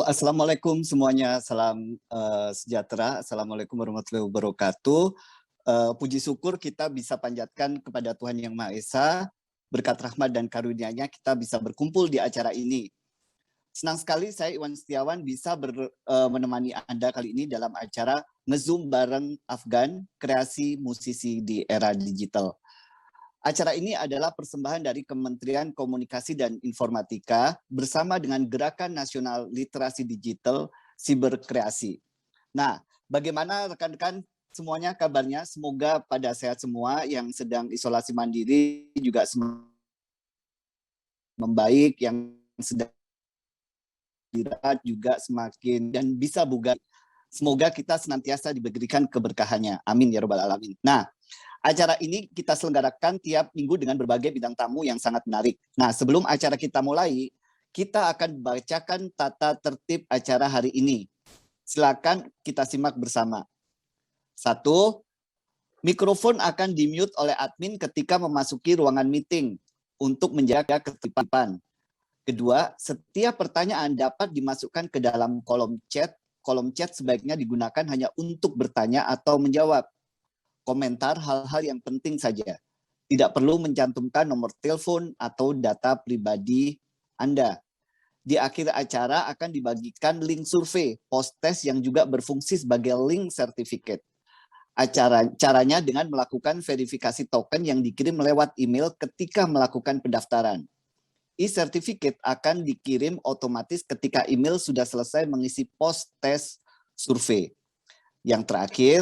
Assalamualaikum semuanya. Salam sejahtera. Assalamualaikum warahmatullahi wabarakatuh. Puji syukur kita bisa panjatkan kepada Tuhan Yang Maha Esa, berkat rahmat dan karunia-Nya kita bisa berkumpul di acara ini. Senang sekali saya Iwan Setiawan bisa menemani Anda kali ini dalam acara Ngezoom bareng Afgan, kreasi musisi di era digital. Acara ini adalah persembahan dari Kementerian Komunikasi dan Informatika bersama dengan Gerakan Nasional Literasi Digital Siberkreasi. Nah, bagaimana rekan-rekan semuanya kabarnya? Semoga pada sehat semua, yang sedang isolasi mandiri juga membaik, yang sedang dirawat juga semakin dan bisa bugar. Semoga kita senantiasa diberikan keberkahannya. Amin ya rabbal alamin. Nah, acara ini kita selenggarakan tiap minggu dengan berbagai bidang tamu yang sangat menarik. Nah, sebelum acara kita mulai, kita akan bacakan tata tertib acara hari ini. Silakan kita simak bersama. 1. Mikrofon akan di-mute oleh admin ketika memasuki ruangan meeting untuk menjaga ketertiban. 2. Setiap pertanyaan dapat dimasukkan ke dalam kolom chat. Kolom chat sebaiknya digunakan hanya untuk bertanya atau menjawab. Komentar hal-hal yang penting saja. Tidak perlu mencantumkan nomor telepon atau data pribadi Anda. Di akhir acara akan dibagikan link survei, post-test yang juga berfungsi sebagai link sertifikat. Caranya dengan melakukan verifikasi token yang dikirim lewat email ketika melakukan pendaftaran. E-certificate akan dikirim otomatis ketika email sudah selesai mengisi post-test survei. Yang terakhir,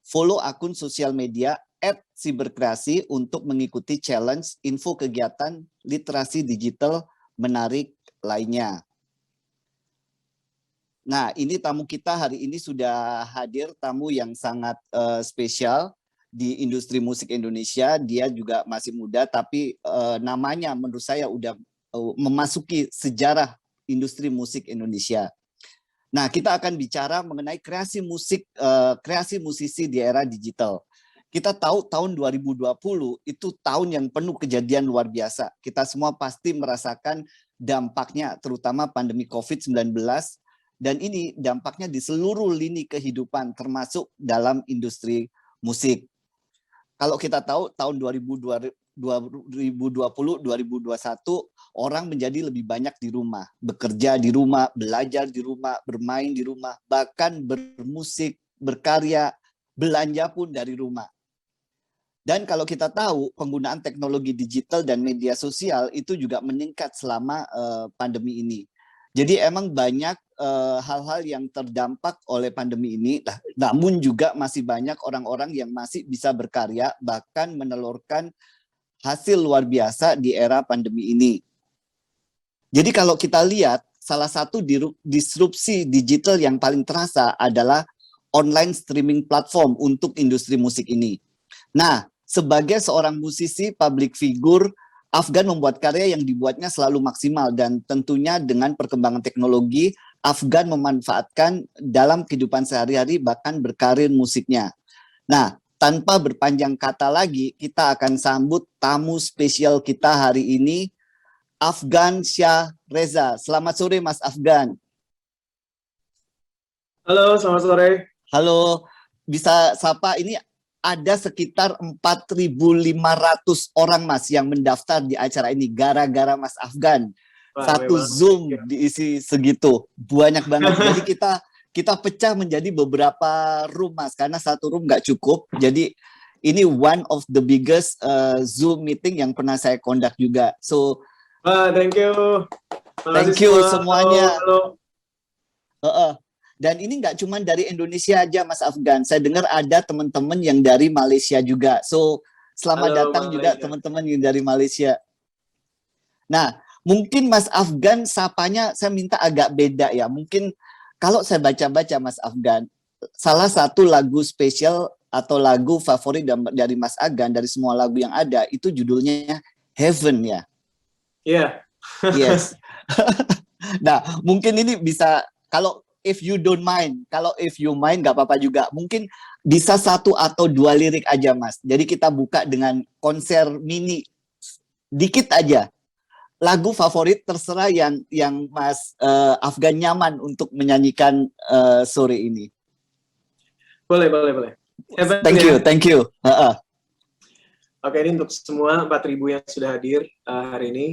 follow akun sosial media @siberkreasi untuk mengikuti challenge info kegiatan literasi digital menarik lainnya. Nah, ini tamu kita hari ini sudah hadir, tamu yang sangat spesial di industri musik Indonesia. Dia juga masih muda, tapi namanya menurut saya udah memasuki sejarah industri musik Indonesia. Nah, kita akan bicara mengenai kreasi musik, kreasi musisi di era digital. Kita tahu tahun 2020 itu tahun yang penuh kejadian luar biasa. Kita semua pasti merasakan dampaknya, terutama pandemi COVID-19. Dan ini dampaknya di seluruh lini kehidupan, termasuk dalam industri musik. Kalau kita tahu tahun 2020-2021 orang menjadi lebih banyak di rumah, bekerja di rumah, belajar di rumah, bermain di rumah, bahkan bermusik, berkarya, belanja pun dari rumah. Dan kalau kita tahu penggunaan teknologi digital dan media sosial itu juga meningkat selama pandemi ini. Jadi emang banyak hal-hal yang terdampak oleh pandemi ini, namun juga masih banyak orang-orang yang masih bisa berkarya, bahkan menelurkan hasil luar biasa di era pandemi ini. Jadi kalau kita lihat, salah satu disrupsi digital yang paling terasa adalah online streaming platform untuk industri musik ini. Nah, sebagai seorang musisi, public figure, Afgan membuat karya yang dibuatnya selalu maksimal, dan tentunya dengan perkembangan teknologi, Afgan memanfaatkan dalam kehidupan sehari-hari, bahkan berkarir musiknya. Nah, tanpa berpanjang kata lagi, kita akan sambut tamu spesial kita hari ini, Afgan Syah Reza. Selamat sore, Mas Afgan. Halo, selamat sore. Halo, bisa sapa, ini ada sekitar 4.500 orang, Mas, yang mendaftar di acara ini gara-gara Mas Afgan. Satu Zoom diisi segitu, banyak banget. Jadi kita pecah menjadi beberapa room, Mas, karena satu room nggak cukup. Jadi ini one of the biggest Zoom meeting yang pernah saya conduct juga. So, thank you. Thank you semuanya. Halo. Dan ini nggak cuma dari Indonesia aja, Mas Afgan. Saya dengar ada teman-teman yang dari Malaysia juga. So, selamat datang juga teman-teman yang dari Malaysia. Nah, mungkin Mas Afgan sapanya saya minta agak beda ya. Mungkin kalau saya baca-baca Mas Afgan, salah satu lagu spesial atau lagu favorit dari Mas Afgan dari semua lagu yang ada itu judulnya Heaven ya. Iya. Yeah. Yes. Nah, mungkin ini bisa, kalau if you don't mind, kalau if you mind nggak apa-apa juga. Mungkin bisa 1 atau 2 lirik aja, Mas. Jadi kita buka dengan konser mini dikit aja. lagu favorit terserah yang Mas Afgan nyaman untuk menyanyikan sore ini. Boleh, boleh, boleh. Heaven Thank ya. you, thank you. Oke, ini untuk semua 4.000 yang sudah hadir hari ini.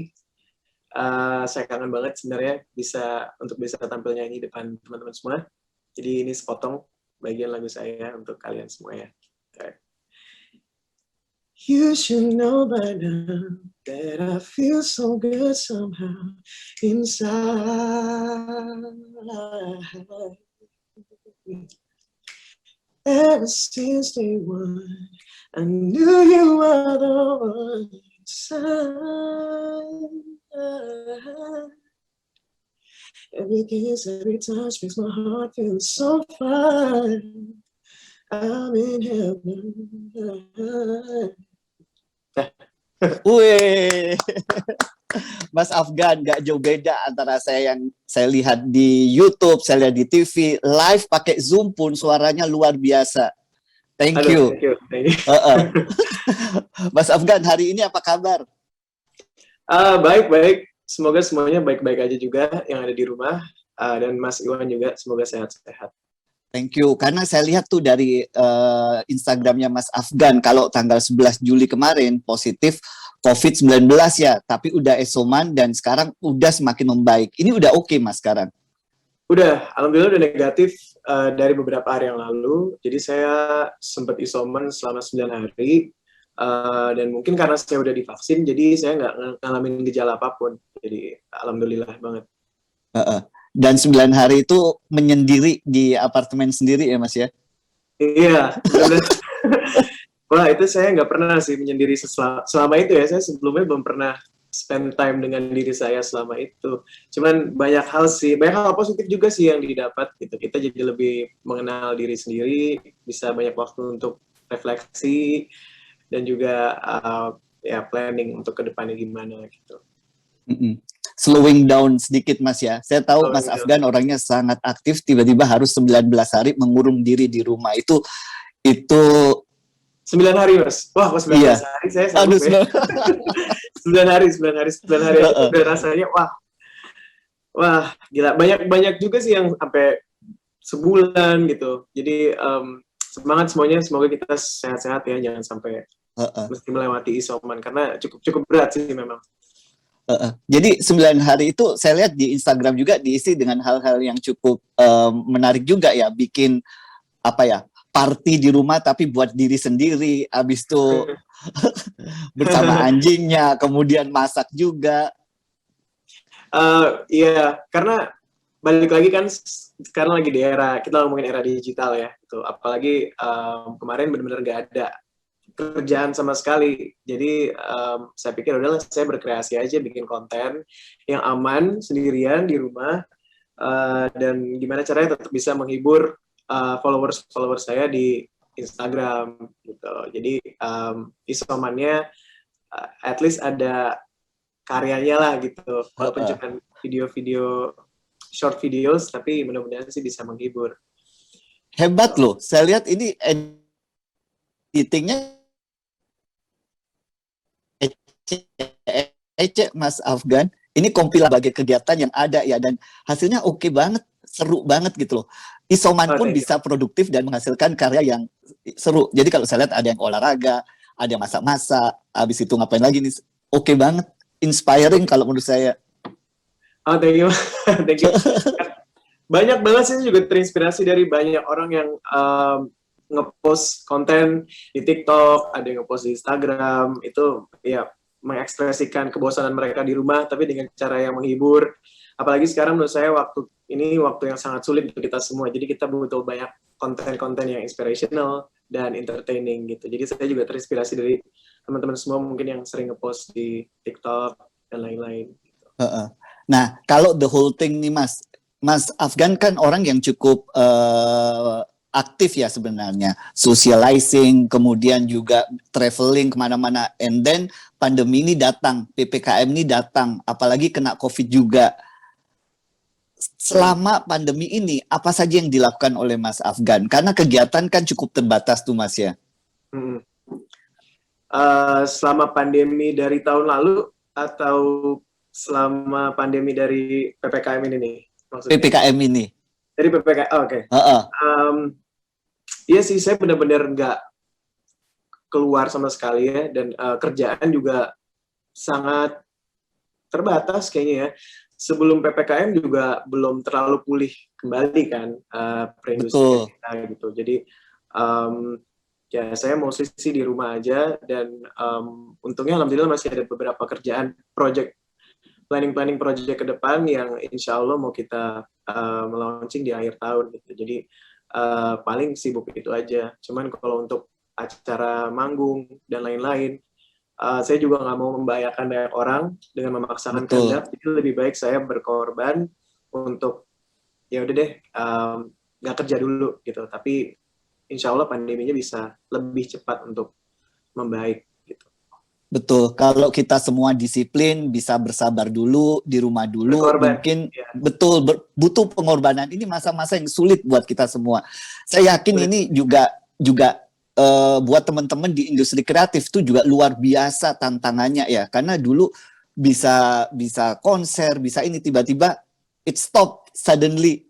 Saya kangen banget sebenarnya bisa tampil nyanyi depan teman-teman semua. Jadi ini sepotong bagian lagu saya untuk kalian semua ya. Okay. You should know by now that I feel so good somehow inside. Ever since day one, I knew you were the one inside. Every kiss, every touch makes my heart feel so fine. I'm in heaven. Wih, Mas Afgan, gak jauh beda antara saya lihat di YouTube, saya lihat di TV, live pakai Zoom pun suaranya luar biasa. Thank you. Thank you. Mas Afgan, hari ini apa kabar? Baik. Semoga semuanya baik-baik aja juga yang ada di rumah. Dan Mas Iwan juga, semoga sehat-sehat. Thank you. Karena saya lihat tuh dari Instagramnya Mas Afgan, kalau tanggal 11 Juli kemarin positif COVID-19 ya, tapi udah isoman dan sekarang udah semakin membaik. Ini udah oke Mas sekarang? Udah, alhamdulillah udah negatif dari beberapa hari yang lalu. Jadi saya sempat isoman selama 9 hari. Dan mungkin karena saya udah divaksin, jadi saya nggak ngalamin gejala apapun. Jadi alhamdulillah banget. Dan 9 hari itu menyendiri di apartemen sendiri ya Mas ya? Iya. Wah, itu saya nggak pernah sih menyendiri selama itu ya. Saya sebelumnya belum pernah spend time dengan diri saya selama itu. Cuman banyak hal positif juga sih yang didapat gitu. Kita jadi lebih mengenal diri sendiri, bisa banyak waktu untuk refleksi dan juga ya planning untuk kedepannya gimana gitu. Slowing down sedikit Mas ya. Saya tahu Mas Afgan orangnya sangat aktif, tiba-tiba harus 19 hari mengurung diri di rumah. Itu 9 hari Mas. Wah, pas 19 hari saya sanggup ya. 9 hari udah rasanya wah gila. Banyak juga sih yang sampai sebulan gitu. Jadi semangat semuanya, semoga kita sehat-sehat ya, jangan sampai mesti melewati isoman karena cukup berat sih memang. Jadi 9 hari itu saya lihat di Instagram juga diisi dengan hal-hal yang cukup menarik juga ya, bikin party di rumah tapi buat diri sendiri, habis itu bersama anjingnya, kemudian masak juga. Iya, karena balik lagi kan sekarang lagi di kita ngomongin era digital ya, gitu. Apalagi kemarin benar-benar nggak ada kerjaan sama sekali. Jadi saya pikir udahlah saya berkreasi aja, bikin konten yang aman sendirian di rumah dan gimana caranya tetap bisa menghibur followers saya di Instagram gitu. Jadi isomannya at least ada karyanya lah gitu. Walaupun cuma video-video short videos, tapi mudah-mudahan sih bisa menghibur. Hebat loh. Saya lihat ini editingnya Mas Afgan, ini kompilasi berbagai kegiatan yang ada ya, dan hasilnya oke banget, seru banget gitu loh. Isoman pun bisa produktif dan menghasilkan karya yang seru. Jadi kalau saya lihat ada yang olahraga, ada yang masak-masak, habis itu ngapain lagi nih, oke banget, inspiring kalau menurut saya. Oh, thank you. Thank you. Banyak banget sih juga terinspirasi dari banyak orang yang ngepost konten di TikTok, ada yang ngepost di Instagram, itu ya mengekspresikan kebosanan mereka di rumah tapi dengan cara yang menghibur. Apalagi sekarang menurut saya waktu yang sangat sulit untuk kita semua. Jadi kita butuh banyak konten-konten yang inspirational dan entertaining gitu. Jadi saya juga terinspirasi dari teman-teman semua mungkin yang sering ngepost di TikTok dan lain-lain. Gitu. Nah, kalau the whole thing nih Mas Afgan kan orang yang cukup aktif ya sebenarnya, socializing, kemudian juga traveling kemana-mana, and then pandemi ini datang, PPKM ini datang, apalagi kena COVID juga. Selama pandemi ini, apa saja yang dilakukan oleh Mas Afgan? Karena kegiatan kan cukup terbatas tuh Mas ya. Selama pandemi dari tahun lalu atau selama pandemi dari PPKM ini nih, maksudnya. PPKM ini. Dari PPKM, oke. Iya sih, saya benar-benar nggak keluar sama sekali ya, dan kerjaan juga sangat terbatas kayaknya ya. Sebelum PPKM juga belum terlalu pulih kembali kan perindustrian kita gitu. Jadi ya saya mostly sih di rumah aja, dan untungnya alhamdulillah masih ada beberapa kerjaan planning project ke depan yang insya Allah mau kita launching di akhir tahun gitu. Jadi paling sibuk itu aja. Cuman kalau untuk acara manggung dan lain-lain, saya juga nggak mau membahayakan banyak orang dengan memaksakan kehendak. Jadi lebih baik saya berkorban untuk ya udah deh nggak kerja dulu gitu. Tapi insya Allah pandeminya bisa lebih cepat untuk membaik. Betul, kalau kita semua disiplin, bisa bersabar dulu, di rumah dulu, berkorban. Mungkin ya. Betul, butuh pengorbanan. Ini masa-masa yang sulit buat kita semua. Saya yakin ini juga buat teman-teman di industri kreatif itu juga luar biasa tantangannya ya. Karena dulu bisa konser, bisa ini, tiba-tiba it stop suddenly,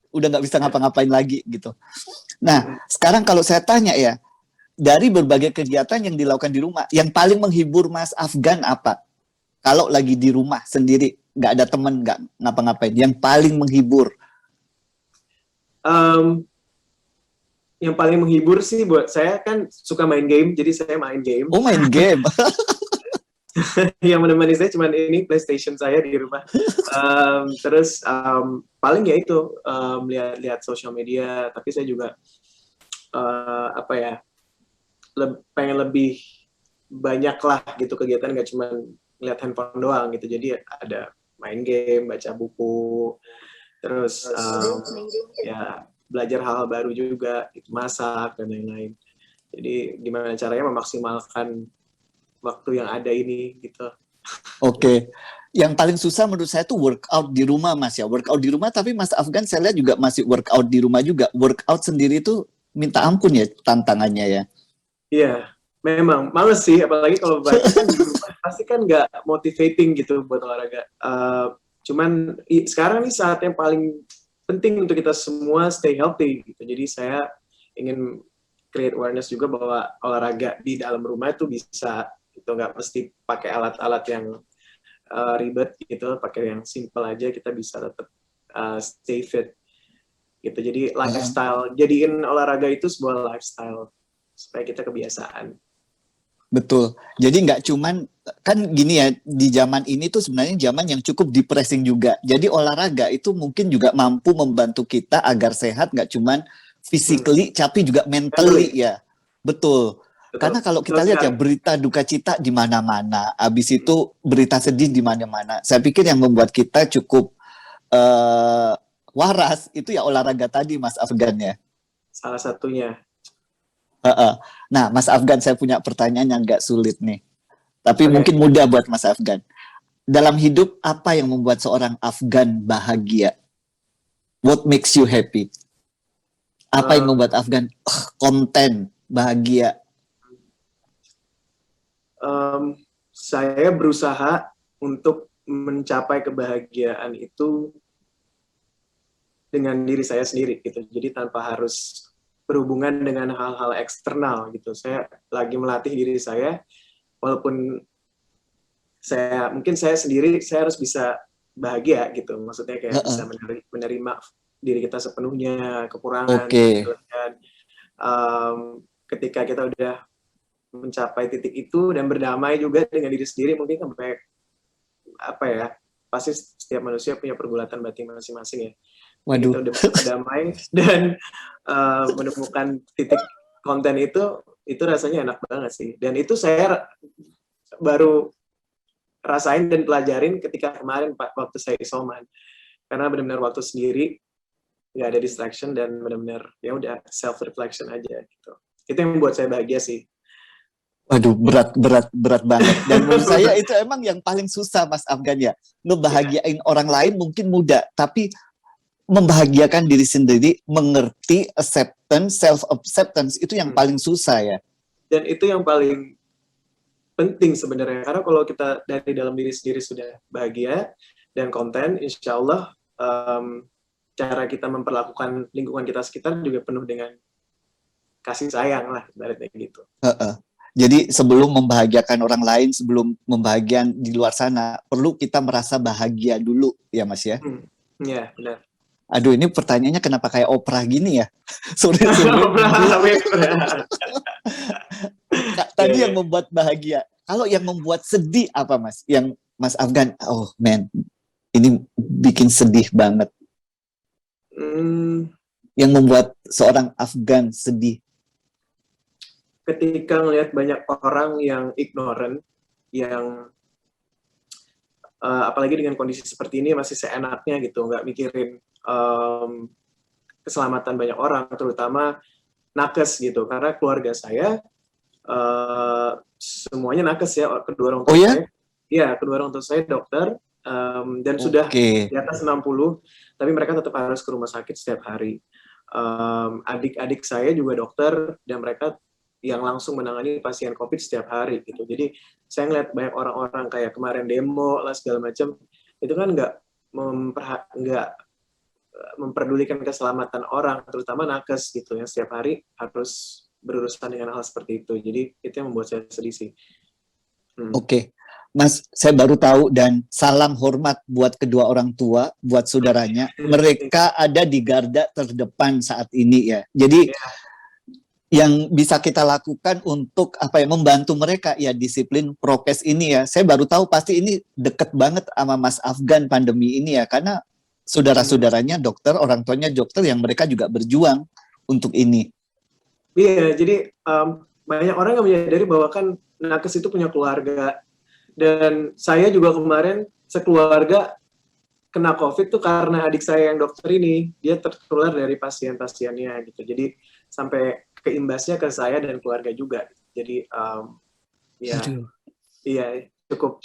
udah nggak bisa ngapa-ngapain lagi gitu. Nah, sekarang kalau saya tanya ya, dari berbagai kegiatan yang dilakukan di rumah, yang paling menghibur Mas Afgan apa? Kalau lagi di rumah sendiri, nggak ada teman, nggak ngapa-ngapain, yang paling menghibur? Yang paling menghibur sih buat saya kan suka main game, jadi saya main game. Oh, main game. Yang menemani saya cuma ini PlayStation saya di rumah. Terus paling ya itu lihat sosial media, tapi saya juga pengen lebih banyak lah gitu kegiatan, nggak cuma lihat handphone doang gitu. Jadi ada main game, baca buku, terus ya belajar hal baru juga, gitu, masak dan lain-lain. Jadi gimana caranya memaksimalkan waktu yang ada ini gitu. Oke. Yang paling susah menurut saya tuh workout di rumah, Mas ya. Workout di rumah, tapi Mas Afgan saya lihat juga masih workout di rumah juga. Workout sendiri tuh minta ampun ya tantangannya ya. Iya, memang males sih, apalagi kalau baca kan di rumah pasti kan nggak motivating gitu buat olahraga. Cuman sekarang nih saat yang paling penting untuk kita semua stay healthy gitu. Jadi saya ingin create awareness juga bahwa olahraga di dalam rumah itu bisa, itu nggak mesti pakai alat-alat yang ribet gitu, pakai yang simple aja kita bisa tetap stay fit gitu. Jadi lifestyle, jadiin olahraga itu sebuah lifestyle supaya kita kebiasaan. Betul. Jadi nggak cuman, kan gini ya, di zaman ini tuh sebenarnya zaman yang cukup depressing juga. Jadi olahraga itu mungkin juga mampu membantu kita agar sehat, nggak cuman physically, tapi juga mentally ya. Betul. Karena kalau kita lihat ya, berita duka cita di mana-mana, habis itu berita sedih di mana-mana. Saya pikir yang membuat kita cukup waras itu ya olahraga tadi, Mas Afgan ya. Salah satunya. Nah, Mas Afgan, saya punya pertanyaan yang agak sulit nih. Tapi mungkin mudah buat Mas Afgan. Dalam hidup, apa yang membuat seorang Afgan bahagia? What makes you happy? Apa yang membuat Afgan konten, bahagia? Saya berusaha untuk mencapai kebahagiaan itu dengan diri saya sendiri gitu. Jadi tanpa harus berhubungan dengan hal-hal eksternal gitu. Saya lagi melatih diri saya, walaupun mungkin saya sendiri, saya harus bisa bahagia gitu. Maksudnya kayak bisa menerima diri kita sepenuhnya, kekurangan. Gitu. Dan ketika kita udah mencapai titik itu dan berdamai juga dengan diri sendiri, mungkin sampai pasti setiap manusia punya pergulatan batin masing-masing ya. Waduh. Kita udah berdamai dan menemukan titik konten itu rasanya enak banget sih. Dan itu saya baru rasain dan pelajarin ketika kemarin waktu saya isoman. Karena benar-benar waktu sendiri, nggak ada distraction dan benar-benar ya udah self reflection aja gitu. Itu yang membuat saya bahagia sih. Waduh, berat banget. Dan menurut saya itu emang yang paling susah, Mas Afgan ya. Ngebahagiain orang lain mungkin mudah, tapi membahagiakan diri sendiri, mengerti acceptance, self acceptance itu yang paling susah ya. Dan itu yang paling penting sebenarnya, karena kalau kita dari dalam diri sendiri sudah bahagia dan konten, insya Allah cara kita memperlakukan lingkungan kita sekitar juga penuh dengan kasih sayang lah, ibaratnya gitu. Jadi sebelum membahagiakan orang lain, sebelum membahagiakan di luar sana, perlu kita merasa bahagia dulu ya Mas ya? Ya, benar. Aduh, ini pertanyaannya kenapa kayak Oprah gini ya? Sorry. Tadi yang membuat bahagia. Kalau yang membuat sedih apa Mas? Yang Mas Afgan, oh man, ini bikin sedih banget. Yang membuat seorang Afgan sedih. Ketika ngelihat banyak orang yang ignorant, yang apalagi dengan kondisi seperti ini masih seenaknya gitu, nggak mikirin keselamatan banyak orang, terutama nakes gitu. Karena keluarga saya semuanya nakes ya, kedua orang tua saya. Iya, kedua orang tua saya dokter dan sudah di atas 60, tapi mereka tetap harus ke rumah sakit setiap hari. Adik-adik saya juga dokter dan mereka yang langsung menangani pasien COVID setiap hari gitu. Jadi saya ngeliat banyak orang-orang kayak kemarin demo lah segala macam, itu kan nggak memperdulikan keselamatan orang, terutama nakes gitu yang setiap hari harus berurusan dengan hal seperti itu. Jadi itu yang membuat saya sedih sih. Oke. Mas, saya baru tahu dan salam hormat buat kedua orang tua, buat saudaranya. Mereka ada di garda terdepan saat ini ya. Jadi yang bisa kita lakukan untuk membantu mereka ya disiplin prokes ini ya. Saya baru tahu pasti ini deket banget sama Mas Afgan pandemi ini ya, karena saudara-saudaranya dokter, orang tuanya dokter yang mereka juga berjuang untuk ini. Iya, jadi banyak orang yang menyadari bahwa kan nakes itu punya keluarga, dan saya juga kemarin sekeluarga kena COVID tuh karena adik saya yang dokter ini, dia tertular dari pasien-pasiennya gitu. Jadi sampai keimbasnya ke saya dan keluarga juga. Jadi iya cukup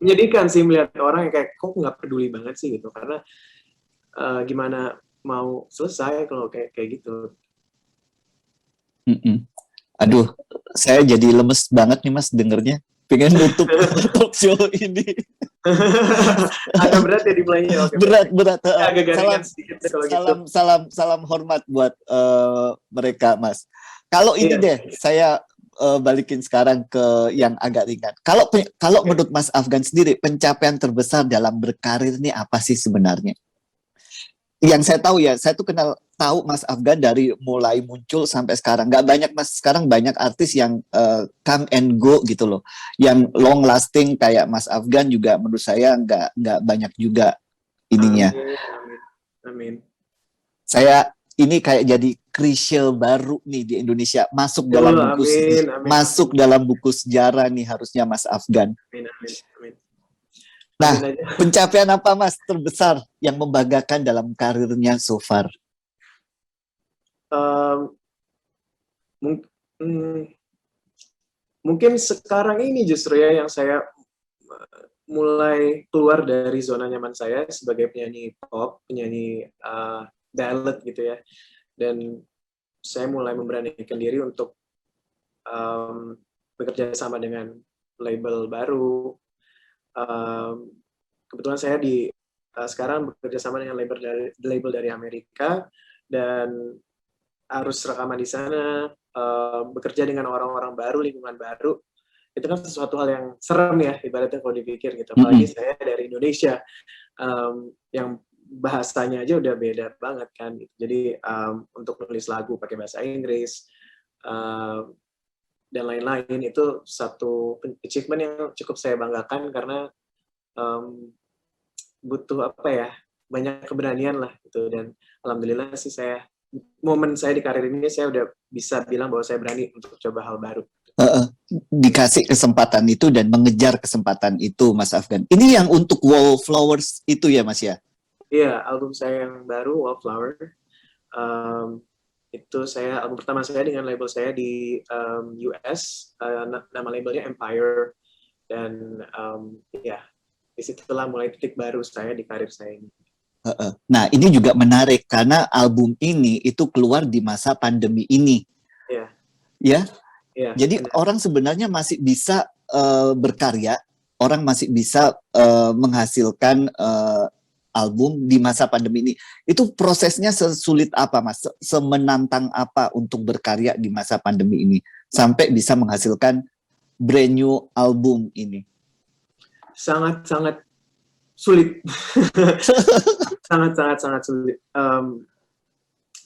menyedihkan sih melihat orang yang kayak kok nggak peduli banget sih gitu. Karena gimana mau selesai kalau kayak gitu. Aduh, saya jadi lemes banget nih Mas dengernya. Pengen nutup talk show ini. Agak berat ya dimulainya. Okay, berat. Salam hormat buat mereka Mas. Kalau ini deh, saya balikin sekarang ke yang agak ringan. Kalau menurut Mas Afgan sendiri, pencapaian terbesar dalam berkarir ini apa sih sebenarnya? Yang saya tahu ya, saya tuh tahu Mas Afgan dari mulai muncul sampai sekarang. Nggak banyak Mas, sekarang banyak artis yang come and go gitu loh. Yang long lasting kayak Mas Afgan juga menurut saya nggak banyak juga ininya. Amin. Saya ini kayak jadi Chrisye baru nih di Indonesia, masuk dalam buku sejarah nih harusnya Mas Afgan. Amin. Nah, pencapaian apa Mas terbesar yang membanggakan dalam karirnya so far? Mungkin sekarang ini justru ya yang saya mulai keluar dari zona nyaman saya sebagai penyanyi pop, penyanyi ballad gitu ya, dan saya mulai memberanikan diri untuk bekerja sama dengan label baru. Kebetulan saya sekarang bekerja sama dengan label dari Amerika dan harus rekaman di sana, bekerja dengan orang-orang baru, lingkungan baru. Itu kan sesuatu hal yang serem ya, ibaratnya kalau dipikir gitu. Apalagi saya dari Indonesia, yang bahasanya aja udah beda banget kan. Jadi untuk nulis lagu pakai bahasa Inggris dan lain-lain, itu satu achievement yang cukup saya banggakan karena butuh banyak keberanian lah gitu. Dan alhamdulillah sih momen saya di karir ini saya udah bisa bilang bahwa saya berani untuk coba hal baru. Dikasih kesempatan itu dan mengejar kesempatan itu Mas Afgan. Ini yang untuk Wallflowers itu ya Mas ya? Iya, album saya yang baru Wallflower. Itu album pertama saya dengan label saya di US, nama labelnya Empire, dan disitulah mulai titik baru saya di karir saya ini. Nah ini juga menarik karena album ini itu keluar di masa pandemi ini. Iya. Ya. Ya, jadi benar. Orang sebenarnya masih bisa berkarya, orang masih bisa menghasilkan album di masa pandemi ini. Itu prosesnya sesulit apa, Mas? Semenantang apa untuk berkarya di masa pandemi ini sampai bisa menghasilkan brand new album ini? Sangat-sangat sulit. Sangat-sangat sulit.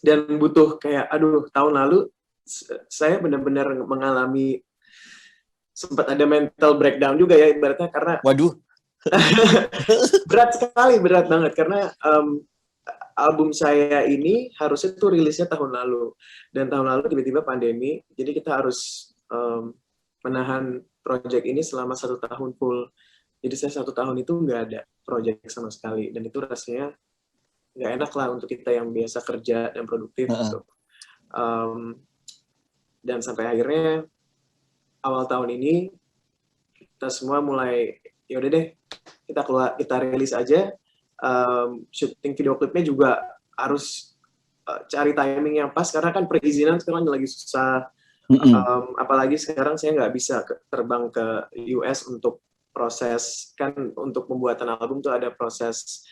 Dan butuh kayak, tahun lalu saya benar-benar mengalami sempat ada mental breakdown juga ya ibaratnya, karena Waduh. berat banget karena album saya ini harusnya tuh rilisnya tahun lalu, dan tahun lalu tiba-tiba pandemi, jadi kita harus menahan project ini selama 1 tahun full. Jadi saya 1 tahun itu nggak ada project sama sekali, dan itu rasanya nggak enak lah untuk kita yang biasa kerja dan produktif gitu. Dan sampai akhirnya awal tahun ini kita semua mulai, ya udah deh, kita rilis aja. Syuting video klipnya juga harus cari timing yang pas, karena kan perizinan sekarang lagi susah. Apalagi sekarang saya nggak bisa terbang ke US untuk proses, kan untuk pembuatan album tuh ada proses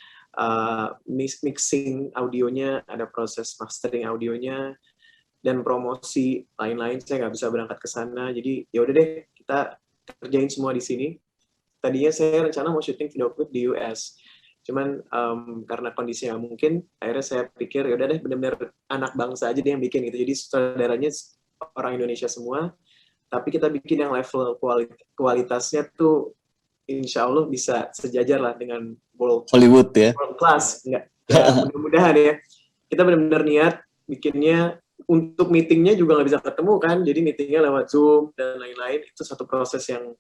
mixing audionya, ada proses mastering audionya, dan promosi lain-lain. Saya nggak bisa berangkat ke sana, jadi ya udah deh, kita kerjain semua di sini. Tadinya saya rencana mau syuting video klip di US, cuman karena kondisi yang mungkin, akhirnya saya pikir ya udah deh, benar-benar anak bangsa aja deh yang bikin gitu. Jadi sutradaranya orang Indonesia semua, tapi kita bikin yang level kualitasnya tuh insya Allah bisa sejajar lah dengan Hollywood ya. World class. Enggak, ya, mudah-mudahan ya. Kita benar-benar niat bikinnya. Untuk meetingnya juga nggak bisa ketemu kan, jadi meetingnya lewat Zoom dan lain-lain. Itu satu proses yang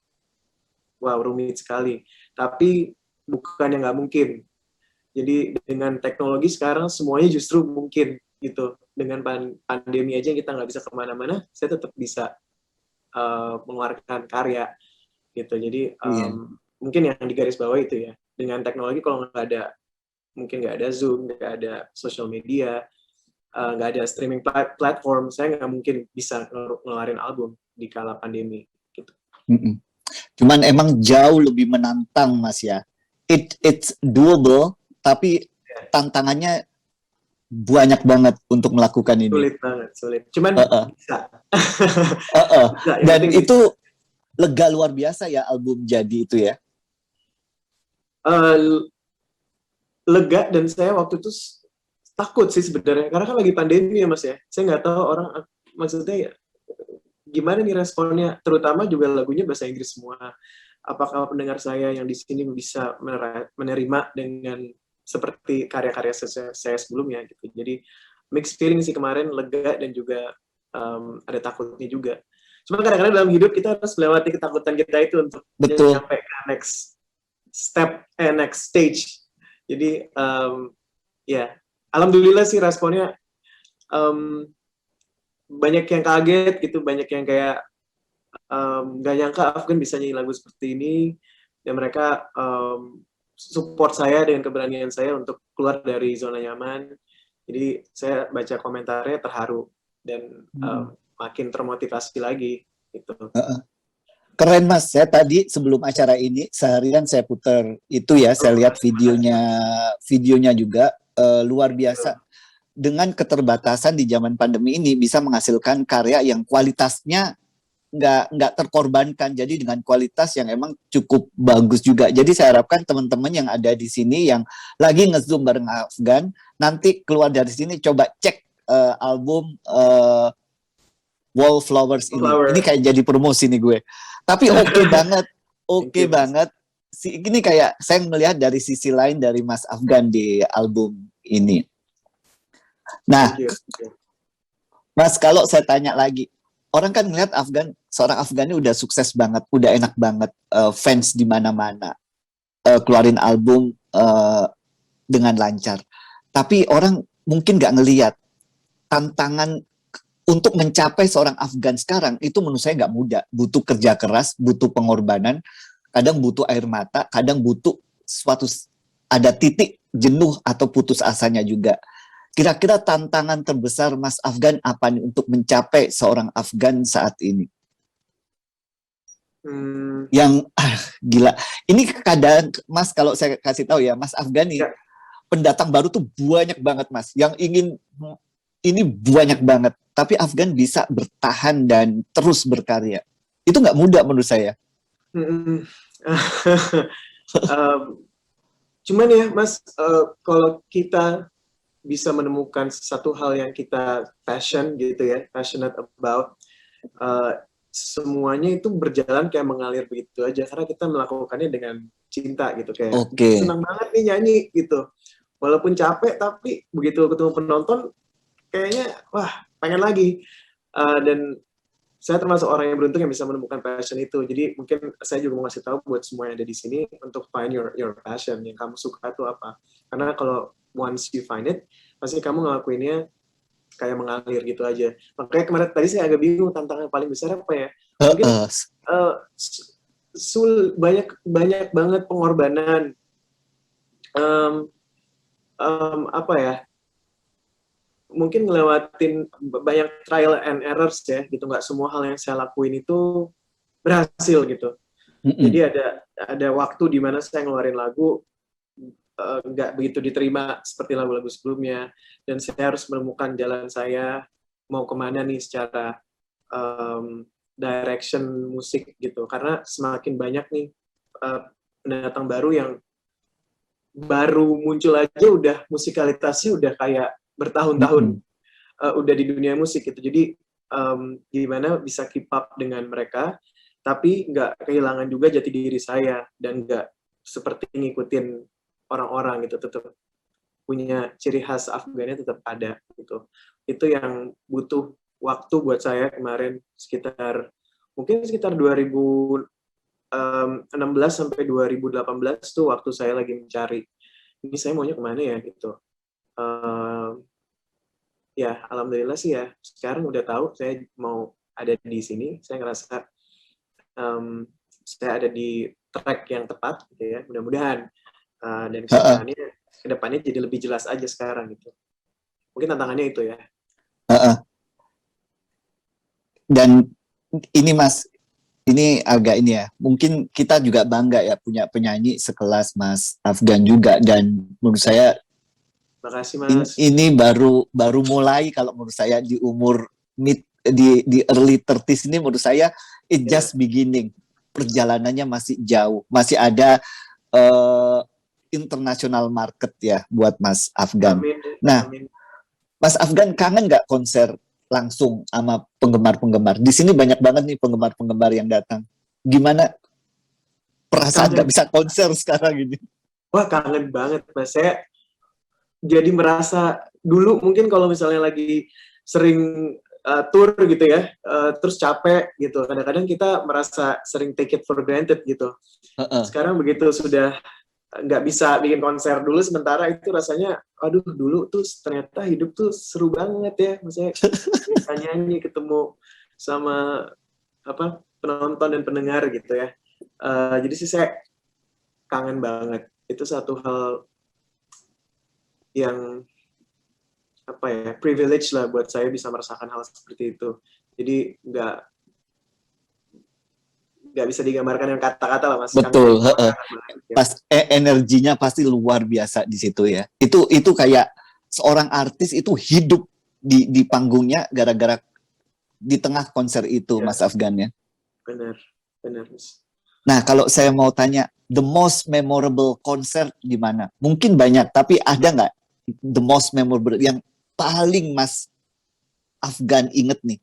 rumit sekali, tapi bukan yang nggak mungkin. Jadi dengan teknologi sekarang semuanya justru mungkin gitu. Dengan pandemi aja kita nggak bisa kemana-mana, saya tetap bisa mengeluarkan karya gitu. Jadi mungkin yang digaris bawah itu ya, dengan teknologi kalau mungkin nggak ada Zoom, nggak ada social media, nggak ada streaming platform, saya nggak mungkin bisa ngeluarin album di kala pandemi gitu. Cuman emang jauh lebih menantang, Mas ya. It's doable, tapi tantangannya banyak banget untuk melakukan ini. Sulit banget, sulit. Cuman bisa. Dan itu lega luar biasa ya album jadi itu ya. Lega, dan saya waktu itu takut sih sebenarnya, karena kan lagi pandemi ya Mas ya. Saya nggak tahu orang, maksudnya gimana nih responnya, terutama juga lagunya bahasa Inggris semua. Apakah pendengar saya yang di sini bisa menerima dengan seperti karya-karya saya sebelumnya gitu. Jadi mixed feeling sih kemarin, lega dan juga ada takutnya juga. Cuma kadang-kadang dalam hidup kita harus melewati ketakutan kita itu untuk sampai ke next step, next stage. Jadi ya, alhamdulillah sih responnya banyak yang kaget gitu, banyak yang kayak nggak nyangka Afgan bisa nyanyi lagu seperti ini, dan mereka support saya dengan keberanian saya untuk keluar dari zona nyaman. Jadi saya baca komentarnya terharu dan makin termotivasi lagi gitu. Keren Mas, saya tadi sebelum acara ini seharian saya putar itu ya, saya lihat videonya juga luar biasa. Dengan keterbatasan di zaman pandemi ini bisa menghasilkan karya yang kualitasnya nggak terkorbankan, jadi dengan kualitas yang emang cukup bagus juga. Jadi saya harapkan teman-teman yang ada di sini yang lagi nge-zoom bareng Afgan, nanti keluar dari sini coba cek album Wallflowers ini. Ini kayak jadi promosi nih gue. Tapi oke banget, banget. Ini kayak saya melihat dari sisi lain dari Mas Afgan di album ini. Nah, Mas, kalau saya tanya lagi, orang kan ngeliat seorang Afgan ini udah sukses banget, udah enak banget, fans di mana-mana, keluarin album dengan lancar. Tapi orang mungkin nggak ngelihat tantangan untuk mencapai seorang Afgan sekarang itu menurut saya nggak mudah, butuh kerja keras, butuh pengorbanan, kadang butuh air mata, kadang butuh ada titik jenuh atau putus asanya juga. Kira-kira tantangan terbesar Mas Afgan apa nih untuk mencapai seorang Afgan saat ini? Yang gila. Ini keadaan Mas, kalau saya kasih tahu ya, Mas Afgan nih, Ya. pendatang baru tuh banyak banget Mas. Yang ingin ini banyak banget. Tapi Afgan bisa bertahan dan terus berkarya. Itu nggak mudah menurut saya. Cuman ya Mas, kalau kita bisa menemukan satu hal yang kita passion gitu ya, passionate about, semuanya itu berjalan kayak mengalir begitu aja karena kita melakukannya dengan cinta gitu, kayak Oke. senang banget nih nyanyi gitu. Walaupun capek tapi begitu ketemu penonton kayaknya wah pengen lagi. Dan saya termasuk orang yang beruntung yang bisa menemukan passion itu. Jadi mungkin saya juga mau ngasih tahu buat semua yang ada di sini untuk find your passion, yang kamu suka itu apa. Karena kalau once you find it, pasti kamu ngelakuinnya kayak mengalir gitu aja. Makanya kemarin tadi saya agak bingung tantangan paling besar apa ya. Mungkin banyak banget pengorbanan. Apa ya? Mungkin ngelewatin banyak trial and errors ya gitu, nggak semua hal yang saya lakuin itu berhasil gitu. Jadi ada waktu di mana saya ngeluarin lagu nggak begitu diterima seperti lagu-lagu sebelumnya, dan saya harus menemukan jalan saya mau kemana nih secara direction musik gitu, karena semakin banyak nih pendatang baru yang baru muncul aja udah musikalitasnya udah kayak bertahun-tahun udah di dunia musik gitu. Jadi gimana bisa keep up dengan mereka tapi nggak kehilangan juga jati diri saya dan nggak seperti ngikutin orang-orang gitu, tetap punya ciri khas Afgannya tetap ada gitu. Itu yang butuh waktu buat saya kemarin, mungkin sekitar 2016 sampai 2018 tuh waktu saya lagi mencari ini saya maunya kemana ya gitu. Ya alhamdulillah sih ya sekarang udah tahu saya mau ada di sini. Saya ngerasa saya ada di track yang tepat gitu ya, mudah-mudahan. Dan kedepannya jadi lebih jelas aja sekarang gitu. Mungkin tantangannya itu ya. Dan ini Mas, ini agak ini ya, mungkin kita juga bangga ya punya penyanyi sekelas Mas Afgan juga, dan menurut saya makasih Mas. ini baru mulai kalau menurut saya di umur di early 30s ini, menurut saya it just beginning. Perjalanannya masih jauh, masih ada international market ya buat Mas Afgan. Amin. Nah, Amin. Mas Afgan kangen nggak konser langsung sama penggemar-penggemar? Di sini banyak banget nih penggemar-penggemar yang datang. Gimana perasaan nggak bisa konser sekarang ini? Wah, kangen banget Mas. Saya jadi merasa dulu mungkin kalau misalnya lagi sering tour gitu ya, terus capek gitu. Kadang-kadang kita merasa sering take it for granted gitu. Sekarang begitu sudah nggak bisa bikin konser dulu sementara, itu rasanya aduh dulu tuh ternyata hidup tuh seru banget ya, maksudnya bisa nyanyi ketemu sama penonton dan pendengar gitu ya. Jadi sih saya kangen banget. Itu satu hal yang privilege lah buat saya bisa merasakan hal seperti itu. Jadi nggak bisa digambarkan dengan kata-kata lah Mas. Betul. Pas energinya pasti luar biasa di situ ya. Itu kayak seorang artis itu hidup di panggungnya gara-gara di tengah konser itu, Mas Afgan ya. Benar Mas. Nah, kalau saya mau tanya, the most memorable concert di mana? Mungkin banyak, tapi ada nggak the most memorable yang paling Mas Afgan inget nih?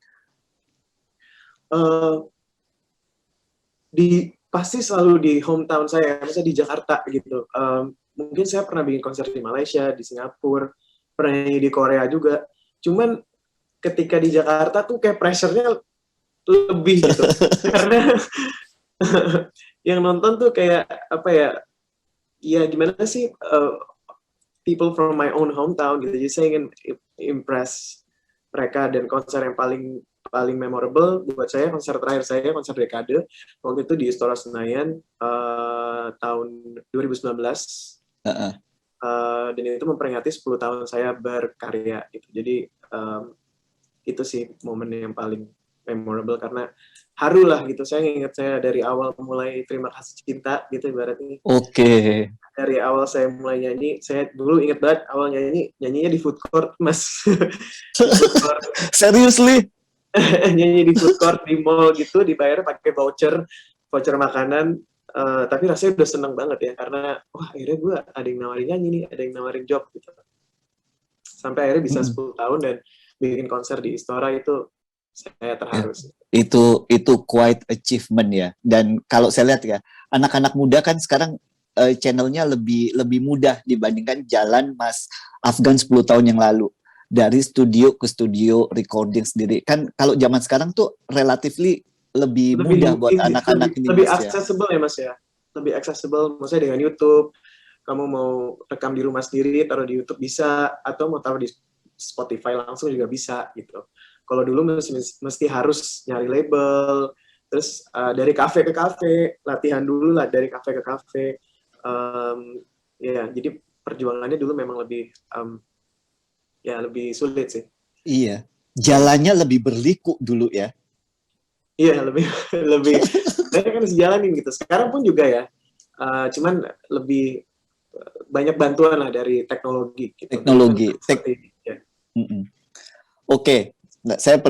Pasti selalu di hometown saya, misalnya di Jakarta gitu. Mungkin saya pernah bikin konser di Malaysia, di Singapura, pernah nyanyi di Korea juga. Cuman ketika di Jakarta tuh kayak pressure-nya lebih gitu. Karena yang nonton tuh kayak ya gimana sih, people from my own hometown gitu. Jadi saya ingin impress mereka, dan konser yang paling memorable buat saya, konser terakhir saya, konser dekade waktu itu di Istora Senayan tahun 2019. Dan itu memperingati 10 tahun saya berkarya gitu. Jadi itu sih momen yang paling memorable karena haru lah gitu. Saya ingat saya dari awal mulai terima kasih cinta gitu ibaratnya. Oke. Dari awal saya mulai nyanyi, saya dulu inget banget awal nyanyinya di food court, Mas. Di food court. Seriously? Nyanyi di food court di mall gitu, dibayar pakai voucher makanan. Tapi rasanya udah seneng banget ya karena wah akhirnya gue ada yang nawarin nyanyi nih, ada yang nawarin job gitu. Sampai akhirnya bisa 10 tahun dan bikin konser di Istora itu saya terharu sih. Itu quite achievement ya. Dan kalau saya lihat ya, anak-anak muda kan sekarang channelnya lebih mudah dibandingkan jalan Mas Afgan 10 tahun yang lalu. Dari studio ke studio recording sendiri. Kan kalau zaman sekarang tuh relatively lebih mudah buat anak-anak ini lebih Mas accessible ya Mas ya. Lebih accessible maksudnya dengan YouTube. Kamu mau rekam di rumah sendiri, taruh di YouTube bisa, atau mau taruh di Spotify langsung juga bisa gitu. Kalau dulu mesti harus nyari label, terus dari kafe ke kafe, latihan dulu lah dari kafe ke kafe. Ya, jadi perjuangannya dulu memang lebih lebih sulit sih. Iya, jalannya lebih berliku dulu ya. Iya, lebih saya kan sejalanin gitu. Sekarang pun juga ya, cuman lebih banyak bantuan lah dari teknologi. Gitu. Teknologi. Ya. Oke. Nah, saya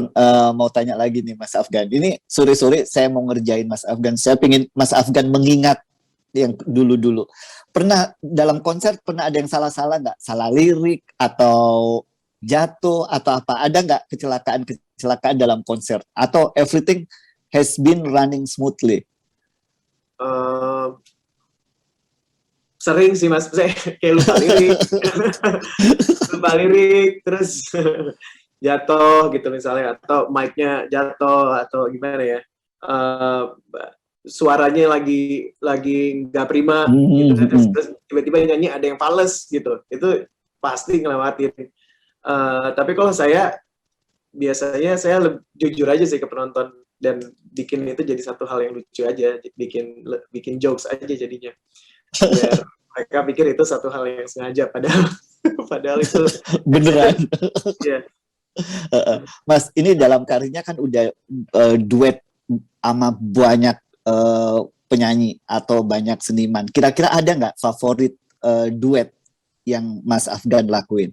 mau tanya lagi nih Mas Afgan. Ini sore-sore saya mau ngerjain Mas Afgan. Saya pingin Mas Afgan mengingat yang dulu-dulu. Pernah dalam konser pernah ada yang salah-salah nggak? Salah lirik atau jatuh atau apa? Ada nggak kecelakaan dalam konser? Atau everything has been running smoothly? Sering sih Mas, saya kayak lupa lirik, terus jatuh gitu misalnya, atau mic-nya jatuh atau gimana ya, suaranya lagi nggak prima gitu, terus tiba-tiba nyanyi ada yang fales gitu, itu pasti ngelewatin. Tapi kalau saya biasanya saya jujur aja sih ke penonton dan bikin itu jadi satu hal yang lucu aja, bikin jokes aja jadinya. Biar mereka pikir itu satu hal yang sengaja, padahal itu beneran. ya. Mas, ini dalam karirnya kan udah duet sama banyak penyanyi atau banyak seniman. Kira-kira ada nggak favorit duet yang Mas Afgan lakuin?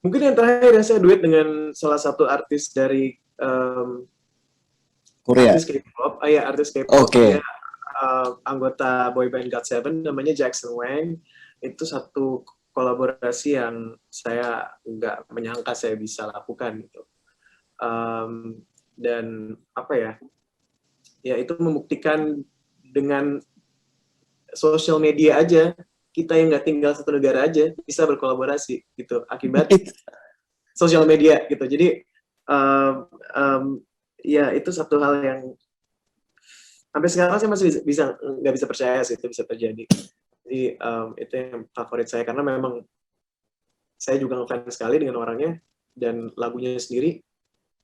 Mungkin yang terakhir saya duet dengan salah satu artis dari Korea. Artis K-pop, artis K-pop. Okay. Dia anggota boyband GOT7 namanya Jackson Wang. Itu satu kolaborasi yang saya nggak menyangka saya bisa lakukan gitu. Dan apa ya? Ya itu membuktikan dengan sosial media aja, kita yang nggak tinggal satu negara aja bisa berkolaborasi gitu akibat sosial media gitu. Jadi ya itu satu hal yang sampai sekarang saya masih nggak bisa percaya sih itu bisa terjadi. Jadi itu yang favorit saya karena memang saya juga ngefans sekali dengan orangnya dan lagunya sendiri